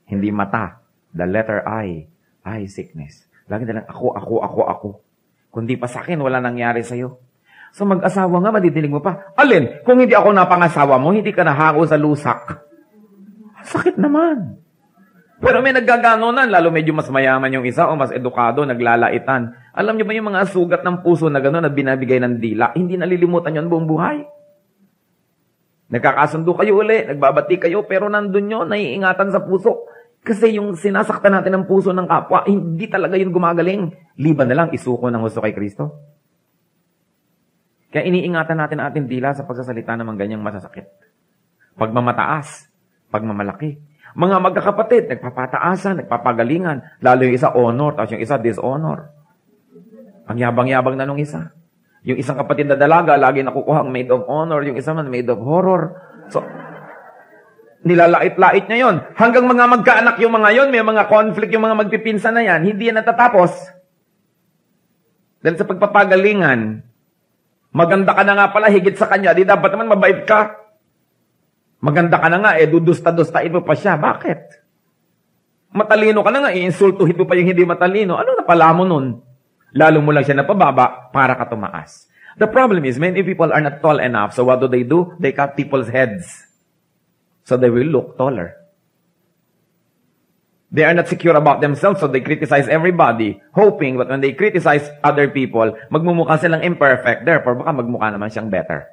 Hindi mata. The letter I, eye sickness. Lagi na lang, ako. Kundi pa sa akin, wala nangyari sa'yo. So mag-asawa nga, madidinig mo pa, alin, kung hindi ako napangasawa mo, hindi ka nahango sa lusak. Sakit naman. Pero may naggaganunan, lalo medyo mas mayaman yung isa o mas edukado, naglalaitan. Alam niyo ba yung mga sugat ng puso na gano'n na binabigay ng dila, hindi nalilimutan yun buong buhay? Nagkakasundo kayo uli, nagbabati kayo, pero nandun yun, naiingatan sa puso. Kasi yung sinasaktan natin ng puso ng kapwa, hindi talaga yun gumagaling. Liban na lang, isuko ng husto kay Kristo. Kaya iniingatan natin ang ating dila sa pagsasalita ng mga ganyang masasakit. Pagmamataas, pagmamalaki. Mga magkakapatid, nagpapataasan, nagpapagalingan. Lalo yung isa honor, tapos yung isa dishonor. Ang yabang-yabang na nung isa. Yung isang kapatid na dalaga, lagi nakukuha ang maid of honor. Yung isa man, maid of horror. So, nilalait-lait niya yon. Hanggang mga magkaanak yung mga yon, may mga conflict yung mga magpipinsan na yan, hindi yan natatapos. Dahil sa pagpapagalingan, maganda ka na nga pala, higit sa kanya, di dapat naman mabait ka. Maganda ka na nga, dudusta-dustain mo pa siya. Bakit? Matalino ka na nga, iinsultuhin mo pa yung hindi matalino. Ano napala mo nun? Lalo mo lang siya napababa para ka tumaas. The problem is, many people are not tall enough. So what do? They cut people's heads. So they will look taller. They are not secure about themselves, so they criticize everybody, hoping that when they criticize other people, magmumukha silang imperfect. Therefore, baka magmukha naman siyang better.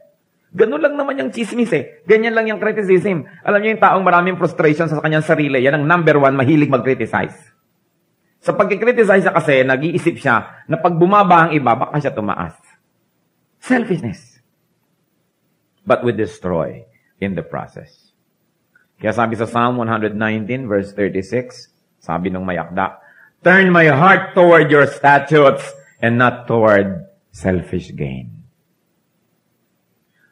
Ganun lang naman yung chismis eh. Ganyan lang yung criticism. Alam niyo yung taong maraming frustration sa kanyang sarili, yan ang number 1, mahilig mag-criticize. Sa pag-criticize siya kasi, nag-iisip siya na pag bumaba ang iba, baka siya tumaas. Selfishness. But we destroy in the process. Kaya sabi sa Psalm 119 verse 36, sabi nung mayakda, turn my heart toward your statutes and not toward selfish gain.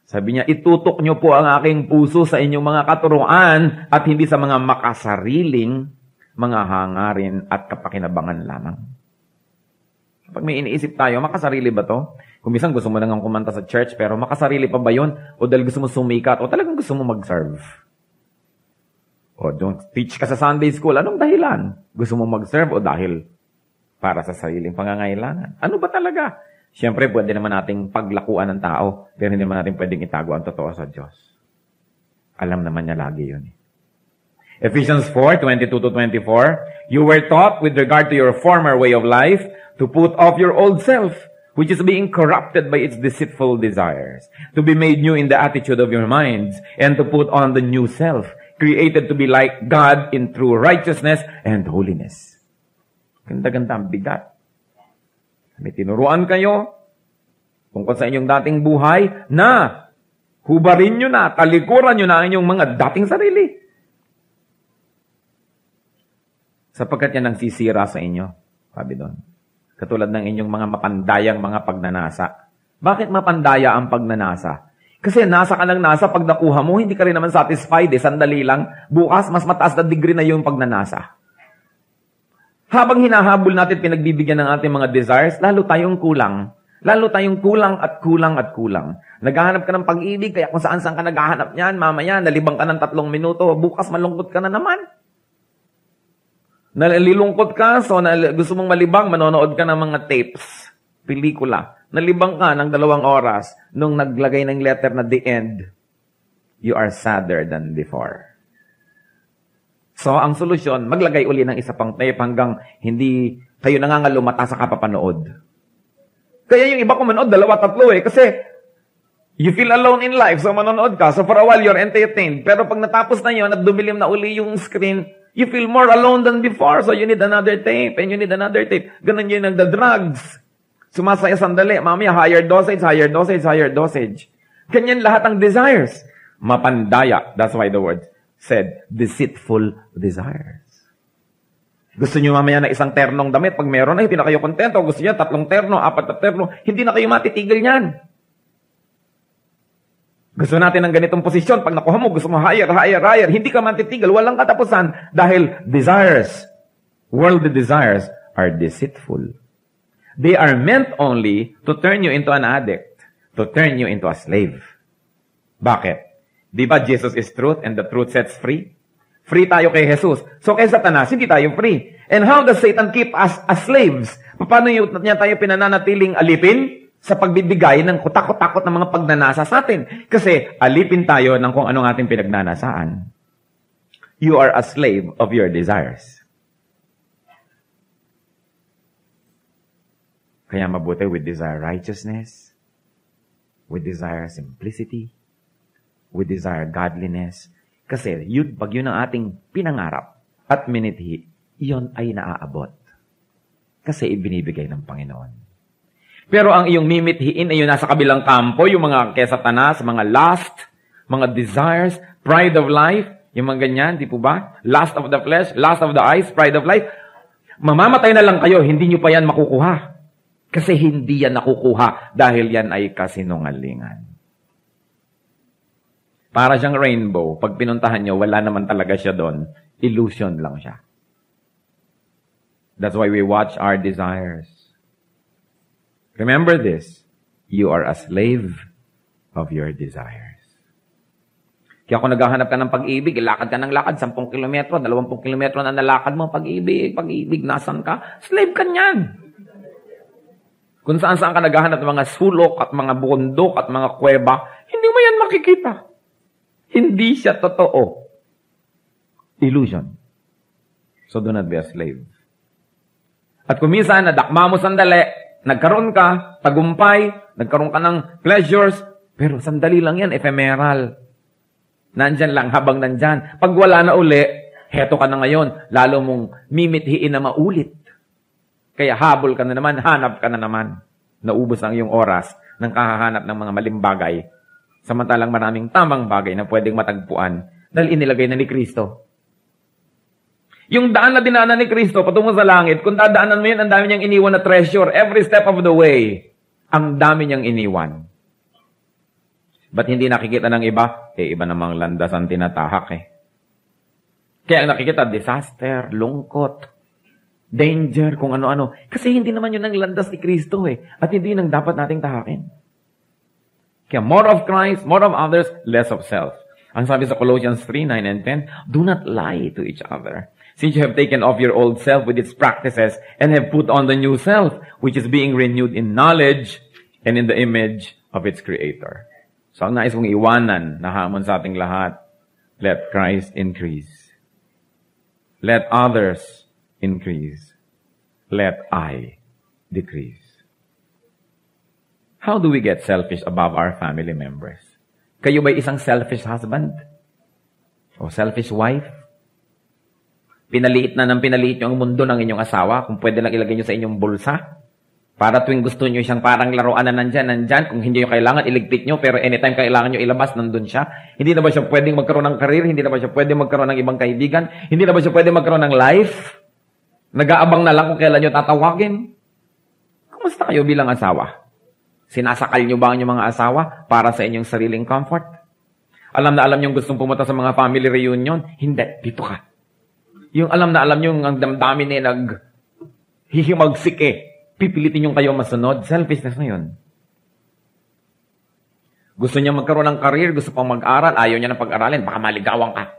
Sabi niya, itutok niyo po ang aking puso sa inyong mga katuruan at hindi sa mga makasariling mga hangarin at kapakinabangan lamang. Kapag may iniisip tayo, makasarili ba to? Kung minsan gusto mo nang kumanta sa church, pero makasarili pa ba yun? O dahil gusto mo sumikat? O talagang gusto mo mag-serve? O don't teach ka sa Sunday school. Anong dahilan? Gusto mo mag-serve o dahil para sa sariling pangangailangan? Ano ba talaga? Siyempre, pwede naman nating paglakuan ng tao, pero hindi naman natin pwedeng itago ang totoo sa Diyos. Alam naman niya lagi yun. Ephesians 4:22-24, You were taught with regard to your former way of life to put off your old self, which is being corrupted by its deceitful desires, to be made new in the attitude of your minds, and to put on the new self, created to be like God in true righteousness and holiness. Ganda-ganda ang bigat. May tinuruan kayo tungkol sa inyong dating buhay na hubarin nyo na, talikuran nyo na ang inyong mga dating sarili. Sapagkat yan ang sisira sa inyo, sabi doon. Katulad ng inyong mga mapandayang mga pagnanasa. Bakit mapandaya ang pagnanasa? Kasi nasa ka lang nasa, pag nakuha mo, hindi ka rin naman satisfied, sandali lang. Bukas, mas mataas na degree na yung pagnanasa. Habang hinahabol natin, pinagbibigyan ng ating mga desires, lalo tayong kulang. Lalo tayong kulang at kulang at kulang. Naghahanap ka ng pag-ibig, kaya kung saan-saan ka naghahanap niyan, mamaya, nalibang ka ng 3 minuto, bukas malungkot ka na naman. Nalilungkot ka, so gusto mong malibang, manonood ka ng mga tapes, pelikula. Nalibang ka ng 2 oras, nung naglagay ng letter na the end, you are sadder than before. So, ang solusyon, maglagay uli ng isa pang tape hanggang hindi kayo nangangalumata sa kapapanood. Kaya yung iba kumanood, 2-3 kasi you feel alone in life, so manonood ka. So for a while, you're entertained. Pero pag natapos na yun at dumilim na uli yung screen, you feel more alone than before. So you need another tape and you need another tape. Ganun yun nagda-drugs. Sumasaya sandali. Mamaya, higher dosage, higher dosage, higher dosage. Ganyan lahat ang desires. Mapandaya. That's why the word said, deceitful desires. Gusto nyo mamaya na isang ternong damit, pag meron na, hindi na kayo kontento. Gusto nyo 3 terno, 4 na terno, hindi na kayo matitigil niyan. Gusto natin ng ganitong posisyon, pag nakuha mo, gusto mo higher, higher, higher, hindi ka matitigil, walang katapusan, dahil desires, worldly desires, are deceitful. They are meant only to turn you into an addict, to turn you into a slave. Bakit? Di ba Jesus is truth and the truth sets free? Free tayo kay Jesus. So kay Satanas, hindi tayo free. And how does Satan keep us as slaves? Paano niya tayo pinananatiling alipin? Sa pagbibigay ng kutakot-takot ng mga pagnanasa sa atin. Kasi alipin tayo ng kung anong ating pinagnanasaan. You are a slave of your desires. Kaya mabuti we desire righteousness, we desire simplicity, we desire godliness. Kasi pag yun ang ating pinangarap at minithi, iyon ay naaabot. Kasi ibinibigay ng Panginoon. Pero ang iyong mimithiin ay yung nasa kabilang kampo, yung mga kay Satanas, mga lust, mga desires, pride of life, yung mga ganyan, di po ba? Lust of the flesh, lust of the eyes, pride of life. Mamamatay na lang kayo, hindi nyo pa yan makukuha. Kasi hindi yan nakukuha dahil yan ay kasinungalingan. Para siyang rainbow, pag pinuntahan nyo, wala naman talaga siya doon. Illusion lang siya. That's why we watch our desires. Remember this, you are a slave of your desires. Kaya kung naghahanap ka ng pag-ibig, lakad ka ng lakad, 10 kilometro, 20 kilometro na nalakad mo, pag-ibig, nasan ka? Slave ka niyan. Kung saan-saan ka naghahanap ng mga sulok at mga bundok at mga kuweba, hindi mo yan makikita. Hindi siya totoo. Illusion. So do not be a slave. At kung minsan, nadakma mo sandali, nagkaroon ka, tagumpay, nagkaroon ka ng pleasures, pero sandali lang yan, ephemeral. Nandyan lang habang nandyan. Pag wala na uli, heto ka na ngayon, lalo mong mimithiin na maulit. Kaya habol ka na naman, hanap ka na naman. Naubos ang iyong oras ng kahahanap ng mga maling bagay. Samantalang maraming tamang bagay na pwedeng matagpuan dahil inilagay na ni Kristo. Yung daan na dinaanan ni Kristo patungo sa langit, kung dadaanan mo yun, ang dami niyang iniwan na treasure. Every step of the way, ang dami niyang iniwan. Ba't hindi nakikita ng iba? Iba namang landas ang tinatahak Kaya ang nakikita, disaster, lungkot, danger, kung ano-ano. Kasi hindi naman yun ang landas ni Kristo At hindi yun ang dapat nating tahakin. Kaya more of Christ, more of others, less of self. Ang sabi sa Colossians 3:9 and 10, do not lie to each other. Since you have taken off your old self with its practices and have put on the new self, which is being renewed in knowledge and in the image of its Creator. So ang nais kong iwanan na hamon sa ating lahat, let Christ increase. Let others increase. Let I decrease. How do we get selfish above our family members? Kayo ba'y isang selfish husband? O selfish wife? Pinaliit na ng pinaliit nyo ang mundo ng inyong asawa kung pwede lang ilagay nyo sa inyong bulsa. Para tuwing gusto nyo siyang parang laruan na nandyan. Kung hindi nyo kailangan, iligpit nyo. Pero anytime kailangan nyo ilabas, nandun siya. Hindi na ba siya pwedeng magkaroon ng career? Hindi na ba siya pwedeng magkaroon ng ibang kaibigan? Hindi na ba siya pwedeng magkaroon ng life? Nag-aabang na lang kung kailan nyo tatawagin. Kumusta kayo bilang asawa? Sinasakal nyo ba ang inyong mga asawa para sa inyong sariling comfort? Alam na alam nyo gustong pumunta sa mga family reunion? Hindi, dito ka. Yung alam na alam nyo ang damdamin eh naghihimagsik eh. Pipilitin yung kayo masunod. Selfishness na yun. Gusto niya magkaroon ng career, gusto pang mag-aral, ayaw niya ng pag-aralin, baka maligawan ka.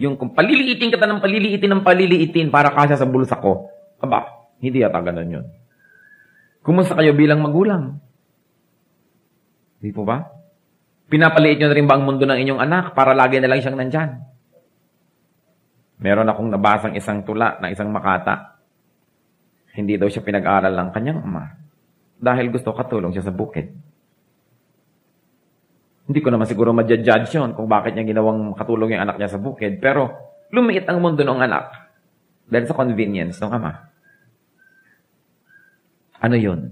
Yung kung paliliitin kita ng paliliitin para kasya sa bulsa ko, aba, hindi yata ganun yun. Kumusta kayo bilang magulang? Di po ba? Pinapaliit nyo na rin ba ang mundo ng inyong anak para lagi na lang siyang nandyan? Meron akong nabasang isang tula na isang Makata. Hindi daw siya pinag-aral ng kanyang ama dahil gusto katulong siya sa bukid. Hindi ko naman siguro ma-judge yun kung bakit niya ginawang katulong yung anak niya sa bukid. Pero lumiit ang mundo ng anak dahil sa convenience ng ama. Ano yun?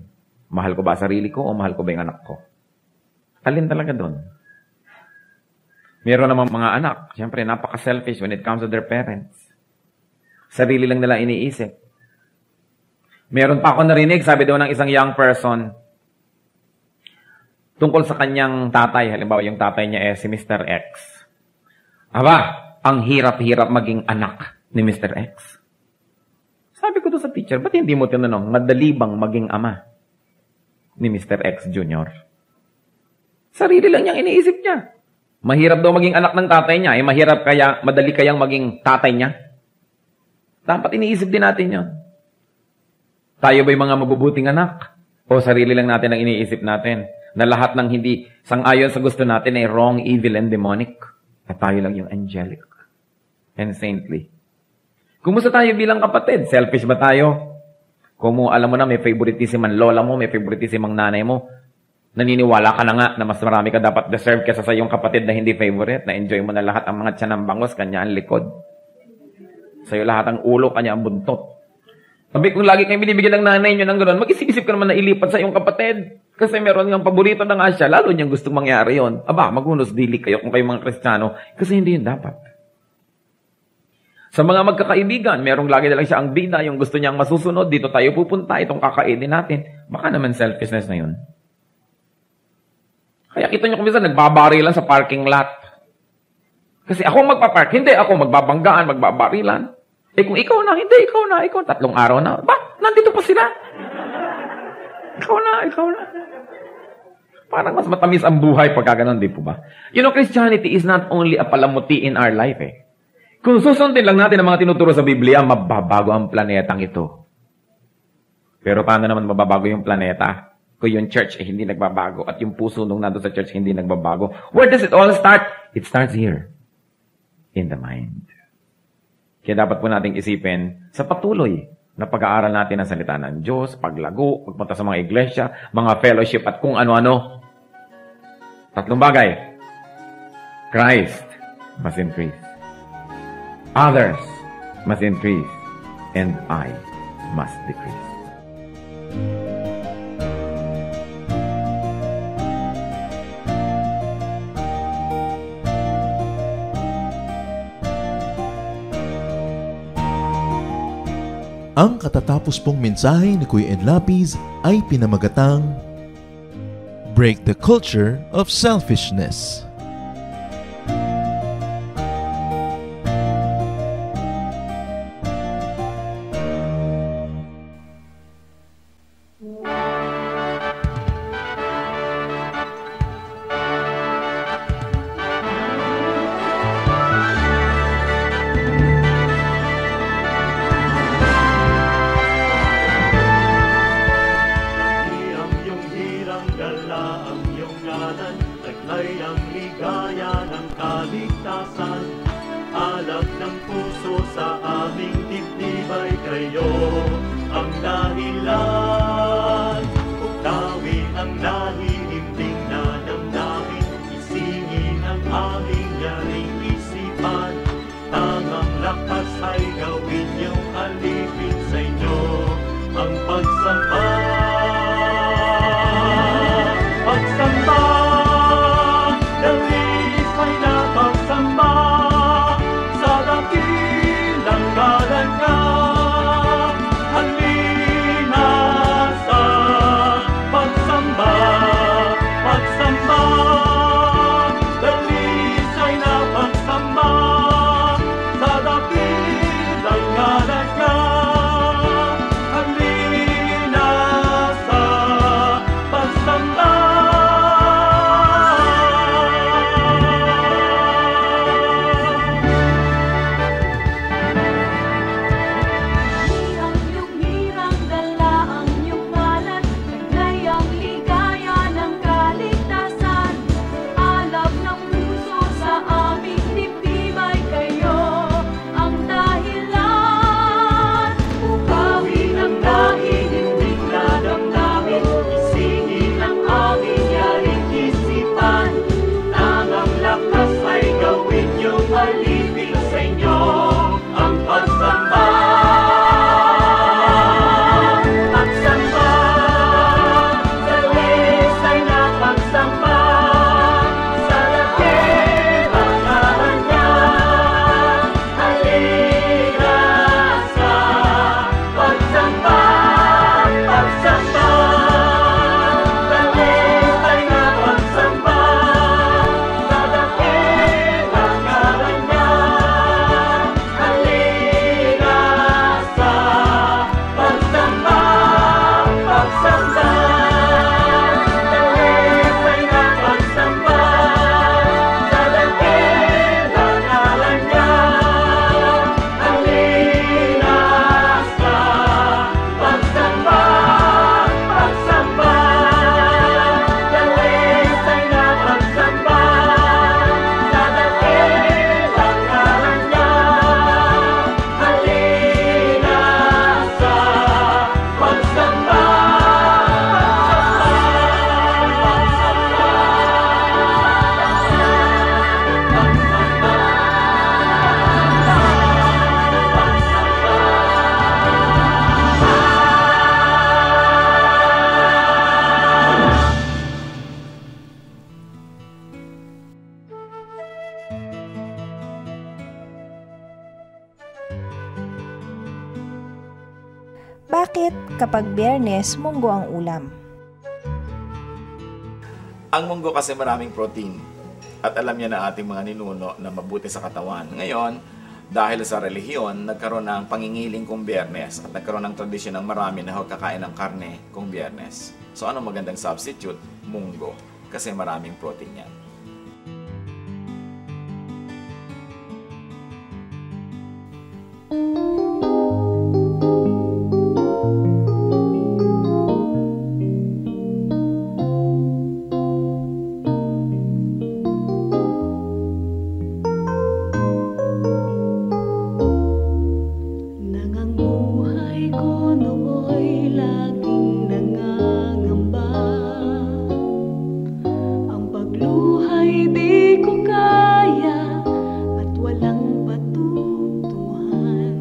Mahal ko ba sarili ko o mahal ko ba yung anak ko? Alin talaga doon? Meron namang mga anak, siyempre napaka-selfish when it comes to their parents. Sarili lang nila iniisip. Meron pa ako narinig, sabi daw ng isang young person, tungkol sa kanyang tatay, halimbawa yung tatay niya si Mr. X. Aba, ang hirap-hirap maging anak ni Mr. X. Sabi ko doon sa teacher, ba't hindi mo tinanong, madali bang maging ama ni Mr. X Jr.? Sarili lang niyang iniisip niya. Mahirap daw maging anak ng tatay niya. Madali kayang maging tatay niya? Dapat iniisip din natin yun. Tayo ba'y mga mabubuting anak? O sarili lang natin ang iniisip natin? Na lahat ng hindi sang-ayon sa gusto natin ay wrong, evil, and demonic. At tayo lang yung angelic and saintly. Kumusta tayo bilang kapatid? Selfish ba tayo? Kung alam mo na may favoritism ang lola mo, may favoritism ang nanay mo, naniniwala ka na nga na mas marami ka dapat deserve kesa sa iyong kapatid na hindi favorite, na enjoy mo na lahat ang mga tiyan ng bangos, kanya ang likod. Sa'yo lahat ang ulo, kanya ang buntot. Sabi kung lagi kayong binibigyan ng nanay nyo ng gano'n, mag-isip-isip ka naman na ilipat sa iyong kapatid. Kasi meron ng paborito ng asya, lalo niyang gustong mangyari yon. Aba, maghunos dili kayo kung kayo mga Kristiyano, kasi hindi yun dapat. Sa mga magkakaibigan, merong lagi na lang siya ang bida, yung gusto niyang masusunod, dito tayo pupunta, itong kakainin natin. Baka naman selfishness na yun. Kaya kita niyo kung minsan, nagbabarilan sa parking lot. Kasi ako magpapark, hindi ako magbabanggaan, magbabarilan. Eh kung ikaw na, hindi, ikaw na, 3 araw na. Ba? Nandito pa sila. Ikaw na. Parang mas matamis ang buhay pagka ganun, di po ba? You know, Christianity is not only a palamuti in our life eh. Kung susundin lang natin ang mga tinuturo sa Biblia, mababago ang planetang ito. Pero paano naman mababago yung planeta? Kung yung church hindi nagbabago at yung puso nung nandun sa church hindi nagbabago. Where does it all start? It starts here. In the mind. Kaya dapat po nating isipin sa patuloy na pag-aaral natin ang salita ng Diyos, paglago, pagpunta sa mga iglesia, mga fellowship at kung ano-ano. 3 bagay. Christ must increase. Others must increase. And I must decrease. Ang katatapos pong mensahe ni Kuya Ed Lapiz ay pinamagatang Break the Culture of Selfishness. Alak ng puso sa aming dibdib. nagtibay kayo ang dahilan. Uktawin ang nahihimbing na damdamin, isingin ang aming yaring isipan. Tangang lakas ay gawin niyong alipin sa inyo ang pagsamba. Pagsamba, dalis ay napagsamba sa dakilang ngalan niya. Halina sa pagsamba, pagsamba, dalis ay napagsamba sa dakilang ngalan niya. Halina sa pagsamba. Ang iyong hirang dala ang iyong kalat, taglay ang ligaya ng kaligtasan. Alab ng puso sa aming dibdibay kayo ang dahilan. Upawin ang nahihimbing na damdamin, isingin ang aming yaring isipan. Tangang lakas ay gawin niyong alipin sa inyo ang pagsamba. Pagsamba, dalis ay napagsamba sa dakilang ngalan niya. Halina sa pagsamba, pagsamba, dalis ay napagsamba sa dakilang ngalan niya. Halina sa pagsamba, pagsamba, dalis ay napagsamba sa dakilang ngalan niya. Halina sa pagsamba, pagsamba, dalis ay napagsamba sa dakilang ngalan niya. Halina sa pagsamba, Bakit kapag Biyernes, munggo ang ulam? Ang munggo kasi maraming protein. At alam niya na ating mga ninuno na mabuti sa katawan. Ngayon, dahil sa relihiyon, nagkaroon ng pangingiling kung Biyernes at nagkaroon ng tradisyon ng marami na huwag kakain ng karne kung Biyernes. So ano magandang substitute? Munggo. Kasi maraming protein yan. Nang ang buhay ko nooy laging nangangamba, ang pagluhay di ko kaya at walang patutunguhan.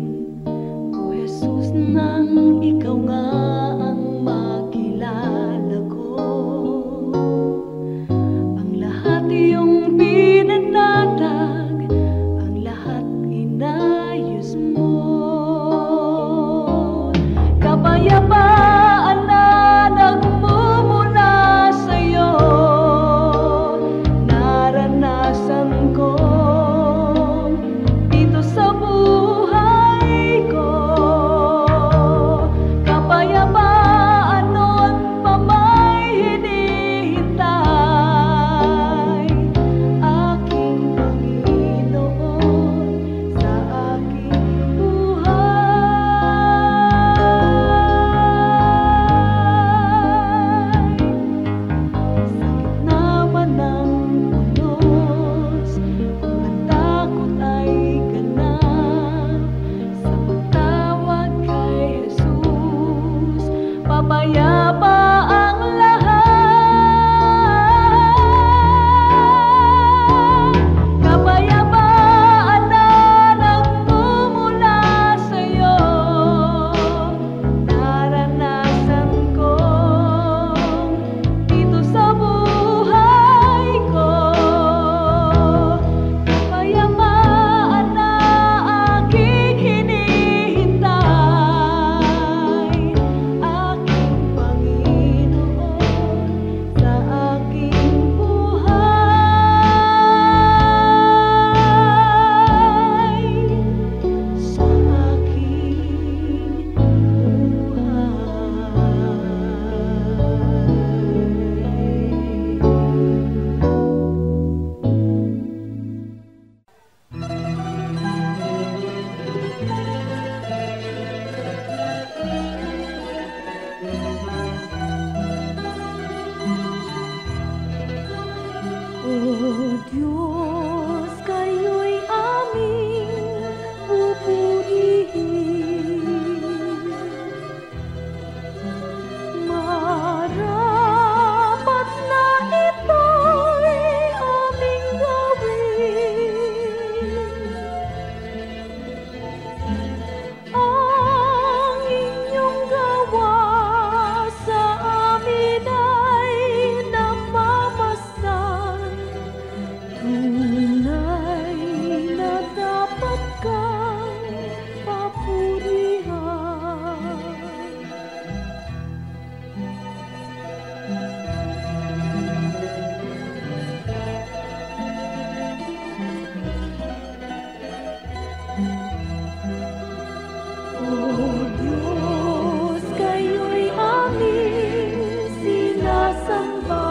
Diyos, kayo'y aming pupurihin. Marapat na ito'y aming gawin. Ang inyong gawa sa amin ay namamasdan. Tunay na dapat kang papurihan. O Diyos, kayo'y aming sinasamba.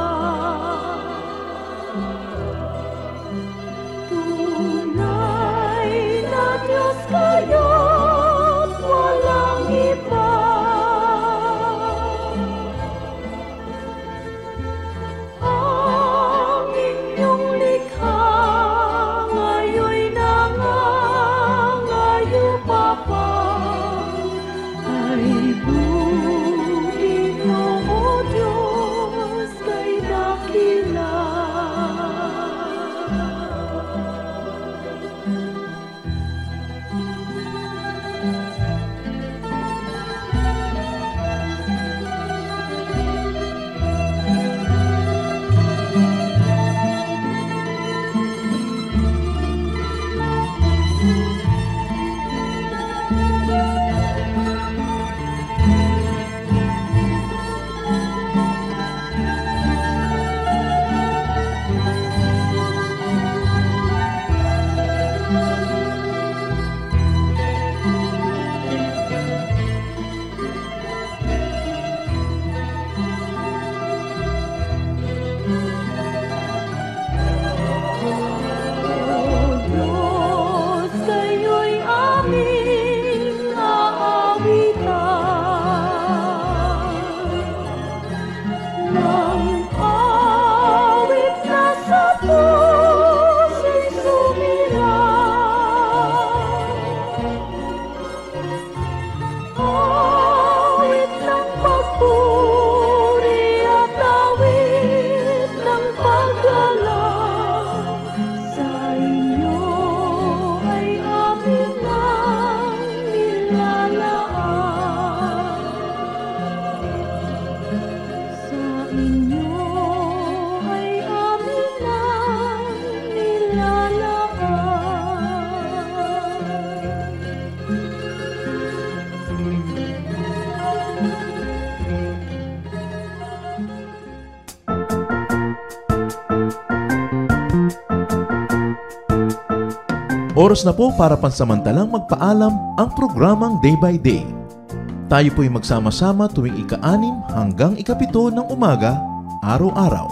Tunay na Diyos kayo't walang iba. Ang inyong likha ngayon'y nangangayo pa. Ay buhay niyo, O Diyos, kay dakila. Diyos, kayo'y aming aawitan. Nang awit na sa puso'y sumirang. Awit ng pagpuri at awit ng paggalang. Sa inyo ay amin ang nilalaan. Sa inyo ay amin ang nilalaan. Oras na po para pansamantalang magpaalam ang programang Day by Day. Tayo po'y magsama-sama tuwing ika-6 hanggang ika-7 ng umaga, araw-araw.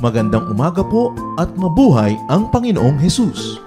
Magandang umaga po at mabuhay ang Panginoong Hesus!